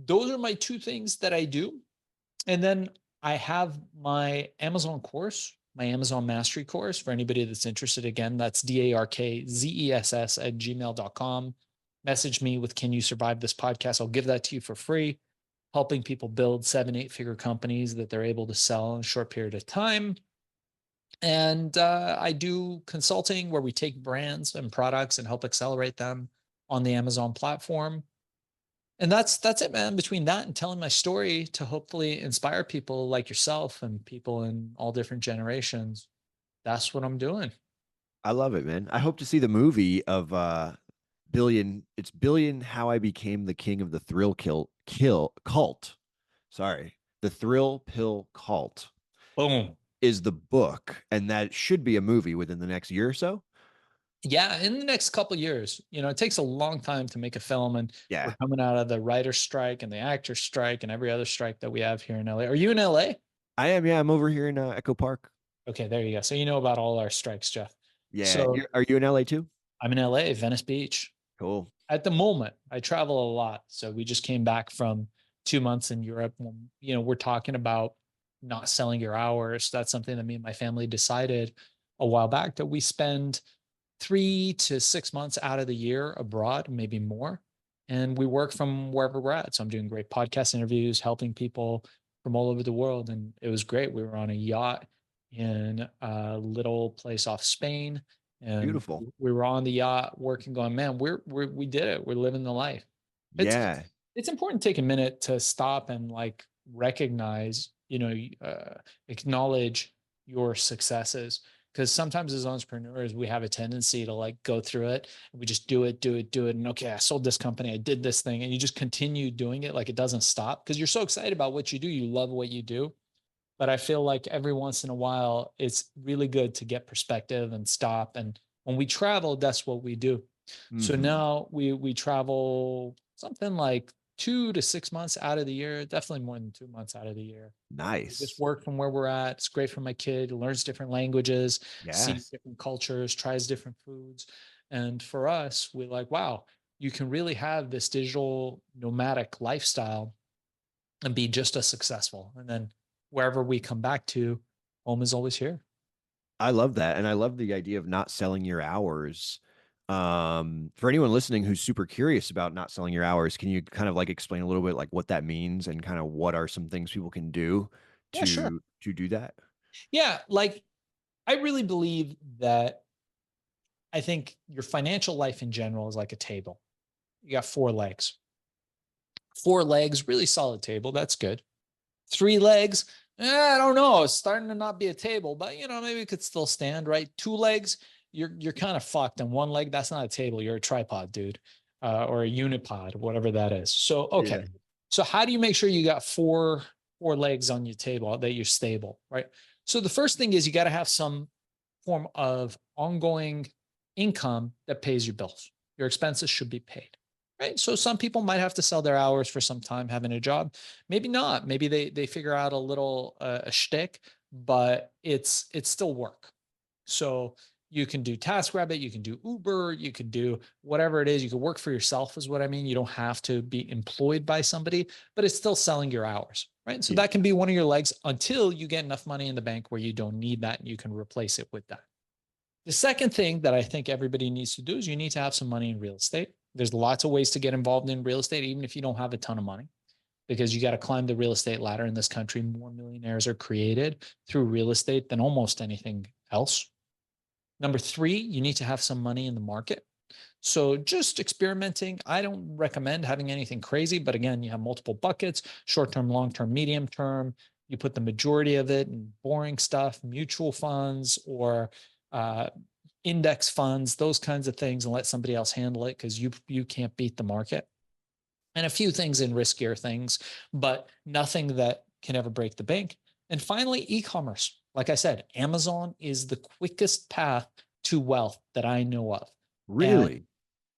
Speaker 2: those are my two things that I do. And then I have my Amazon course, my Amazon mastery course for anybody that's interested. Again, that's DARKZESS at gmail.com. Message me with, can you survive this podcast? I'll give that to you for free, helping people build 7-8 figure companies that they're able to sell in a short period of time. And I do consulting where we take brands and products and help accelerate them on the Amazon platform. And that's it, man. Between that and telling my story to hopefully inspire people like yourself and people in all different generations, that's what I'm doing.
Speaker 1: I love it, man. I hope to see the movie of Billion. It's Billion How I Became the King of the Kill Cult. Sorry. The Thrill Pill Cult
Speaker 2: Boom.
Speaker 1: is the book, and that should be a movie within the next year or so.
Speaker 2: Yeah, in the next couple of years, it takes a long time to make a film, and we're
Speaker 1: Yeah,
Speaker 2: coming out of the writer's strike and the actor's strike and every other strike that we have here in LA. Are you in LA?
Speaker 1: I am. Yeah, I'm over here in Echo Park.
Speaker 2: Okay, there you go. So you know about all our strikes, Jeff.
Speaker 1: Yeah,
Speaker 2: So
Speaker 1: are you in LA too?
Speaker 2: I'm in LA, Venice Beach.
Speaker 1: Cool.
Speaker 2: At the moment, I travel a lot. So we just came back from 2 months in Europe. We're talking about not selling your hours. That's something that me and my family decided a while back, that we spend 3 to 6 months out of the year abroad, maybe more. And we work from wherever we're at. So I'm doing great podcast interviews, helping people from all over the world. And it was great. We were on a yacht in a little place off Spain, and
Speaker 1: Beautiful.
Speaker 2: we were on the yacht working, going, man, we did it. We're living the life. It's
Speaker 1: Yeah,
Speaker 2: it's important to take a minute to stop and like recognize, acknowledge your successes, because sometimes as entrepreneurs we have a tendency to like go through it and we just do it, and okay, I sold this company, I did this thing, and you just continue doing it like it doesn't stop because you're so excited about what you do, you love what you do. But I feel like every once in a while, it's really good to get perspective and stop. And when we travel, that's what we do. So
Speaker 1: hmm,
Speaker 2: now we travel something like 2 to 6 months out of the year, definitely more than 2 months out of the year. We just
Speaker 1: nice.
Speaker 2: work from where we're at. It's great for my kid, learns different languages, sees
Speaker 1: Yes,
Speaker 2: different cultures, tries different foods. And for us, we're like, wow, you can really have this digital nomadic lifestyle and be just as successful. And then wherever we come back to, home is always here.
Speaker 1: I love that, and I love the idea of not selling your hours. For anyone listening who's super curious about not selling your hours, can you kind of like explain a little bit like what that means and kind of what are some things people can do
Speaker 2: Yeah, sure.
Speaker 1: to do that?
Speaker 2: Yeah, like I really believe that I think your financial life in general is like a table. You got four legs. Four legs, really solid table. That's good. Three legs, I don't know. It's starting to not be a table, but maybe it could still stand, right? Two legs, you're kind of fucked. And one leg, that's not a table. You're a tripod, dude, or a unipod, whatever that is. So okay.
Speaker 1: Yeah.
Speaker 2: So how do you make sure you got four legs on your table that you're stable, right? So the first thing is you got to have some form of ongoing income that pays your bills. Your expenses should be paid. Right. So some people might have to sell their hours for some time having a job. Maybe not. Maybe they figure out a little a shtick, but it's still work. So you can do TaskRabbit, you can do Uber, you can do whatever it is. You can work for yourself, is what I mean. You don't have to be employed by somebody, but it's still selling your hours, right? So
Speaker 1: Yeah.
Speaker 2: that can be one of your legs until you get enough money in the bank where you don't need that and you can replace it with that. The second thing that I think everybody needs to do is you need to have some money in real estate. There's lots of ways to get involved in real estate, even if you don't have a ton of money, because you got to climb the real estate ladder in this country. More millionaires are created through real estate than almost anything else. Number three, you need to have some money in the market. So just experimenting. I don't recommend having anything crazy, but again, you have multiple buckets, short term, long term, medium term. You put the majority of it in boring stuff, mutual funds or uh, index funds, those kinds of things, and let somebody else handle it because you can't beat the market. And a few things in riskier things, but nothing that can ever break the bank. And finally, e-commerce. Like I said, Amazon is the quickest path to wealth that I know of. And
Speaker 1: Really?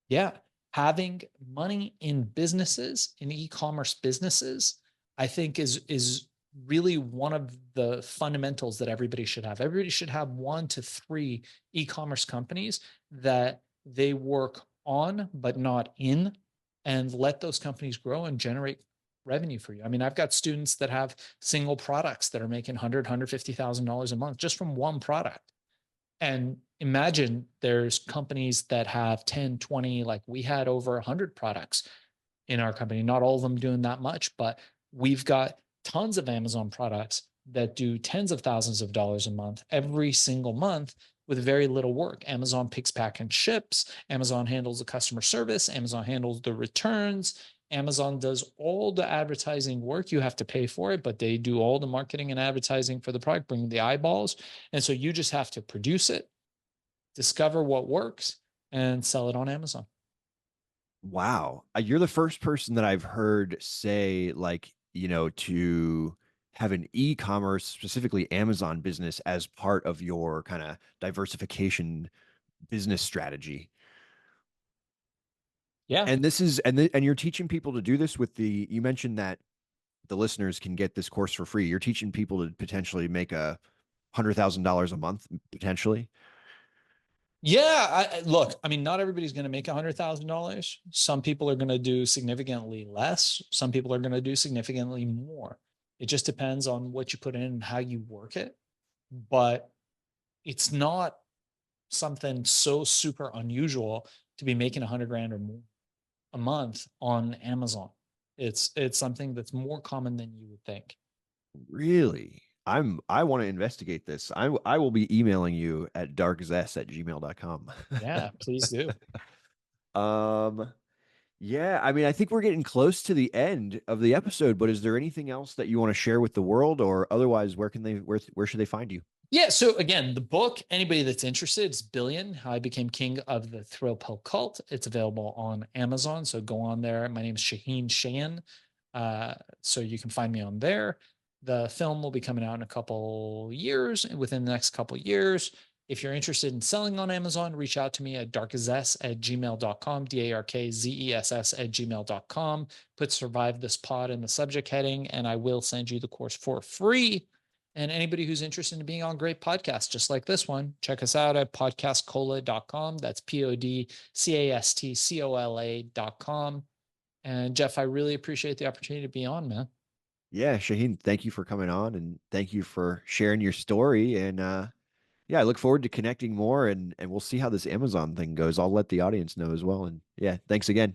Speaker 2: yeah, having money in businesses, in e-commerce businesses, I think is really one of the fundamentals that everybody should have. Everybody should have 1 to 3 e-commerce companies that they work on but not in, and let those companies grow and generate revenue for you. I mean, I've got students that have single products that are making 150,000 dollars a month just from one product. And imagine there's companies that have 10, 20, like we had over 100 products in our company. Not all of them doing that much, but we've got tons of Amazon products that do tens of thousands of dollars a month every single month with very little work. Amazon picks, pack, and ships. Amazon handles the customer service. Amazon handles the returns. Amazon does all the advertising work. You have to pay for it, but they do all the marketing and advertising for the product, bring the eyeballs. And so you just have to produce it, discover what works, and sell it on Amazon.
Speaker 1: Wow. You're the first person that I've heard say, like, to have an e-commerce, specifically Amazon business as part of your kind of diversification business strategy.
Speaker 2: Yeah.
Speaker 1: And and you're teaching people to do this with you mentioned that the listeners can get this course for free. You're teaching people to potentially make $100,000 a month, potentially.
Speaker 2: Yeah, look, I mean, not everybody's going to make $100,000. Some people are going to do significantly less. Some people are going to do significantly more. It just depends on what you put in and how you work it. But it's not something so super unusual to be making 100 grand or more a month on Amazon. It's something that's more common than you would think.
Speaker 1: Really? I want to investigate this. I will be emailing you at darkzess@gmail.com.
Speaker 2: Yeah, please do.
Speaker 1: Um, yeah, I mean, I think we're getting close to the end of the episode, but is there anything else that you want to share with the world, or otherwise, where should they find you?
Speaker 2: Yeah. So again, the book, anybody that's interested, it's Billion, How I Became King of the Thrill Pill Cult. It's available on Amazon. So go on there. My name is Shaahin. So you can find me on there. The film will be coming out in a couple years, within the next couple years. If you're interested in selling on Amazon, reach out to me at darkzess@gmail.com, darkzess@gmail.com. Put survive this pod in the subject heading, and I will send you the course for free. And anybody who's interested in being on great podcasts, just like this one, check us out at podcastcola.com. That's podcastcola.com. And Jeff, I really appreciate the opportunity to be on, man.
Speaker 1: Yeah, Shaheen, thank you for coming on and thank you for sharing your story. And yeah, I look forward to connecting more and we'll see how this Amazon thing goes. I'll let the audience know as well. And yeah, thanks again.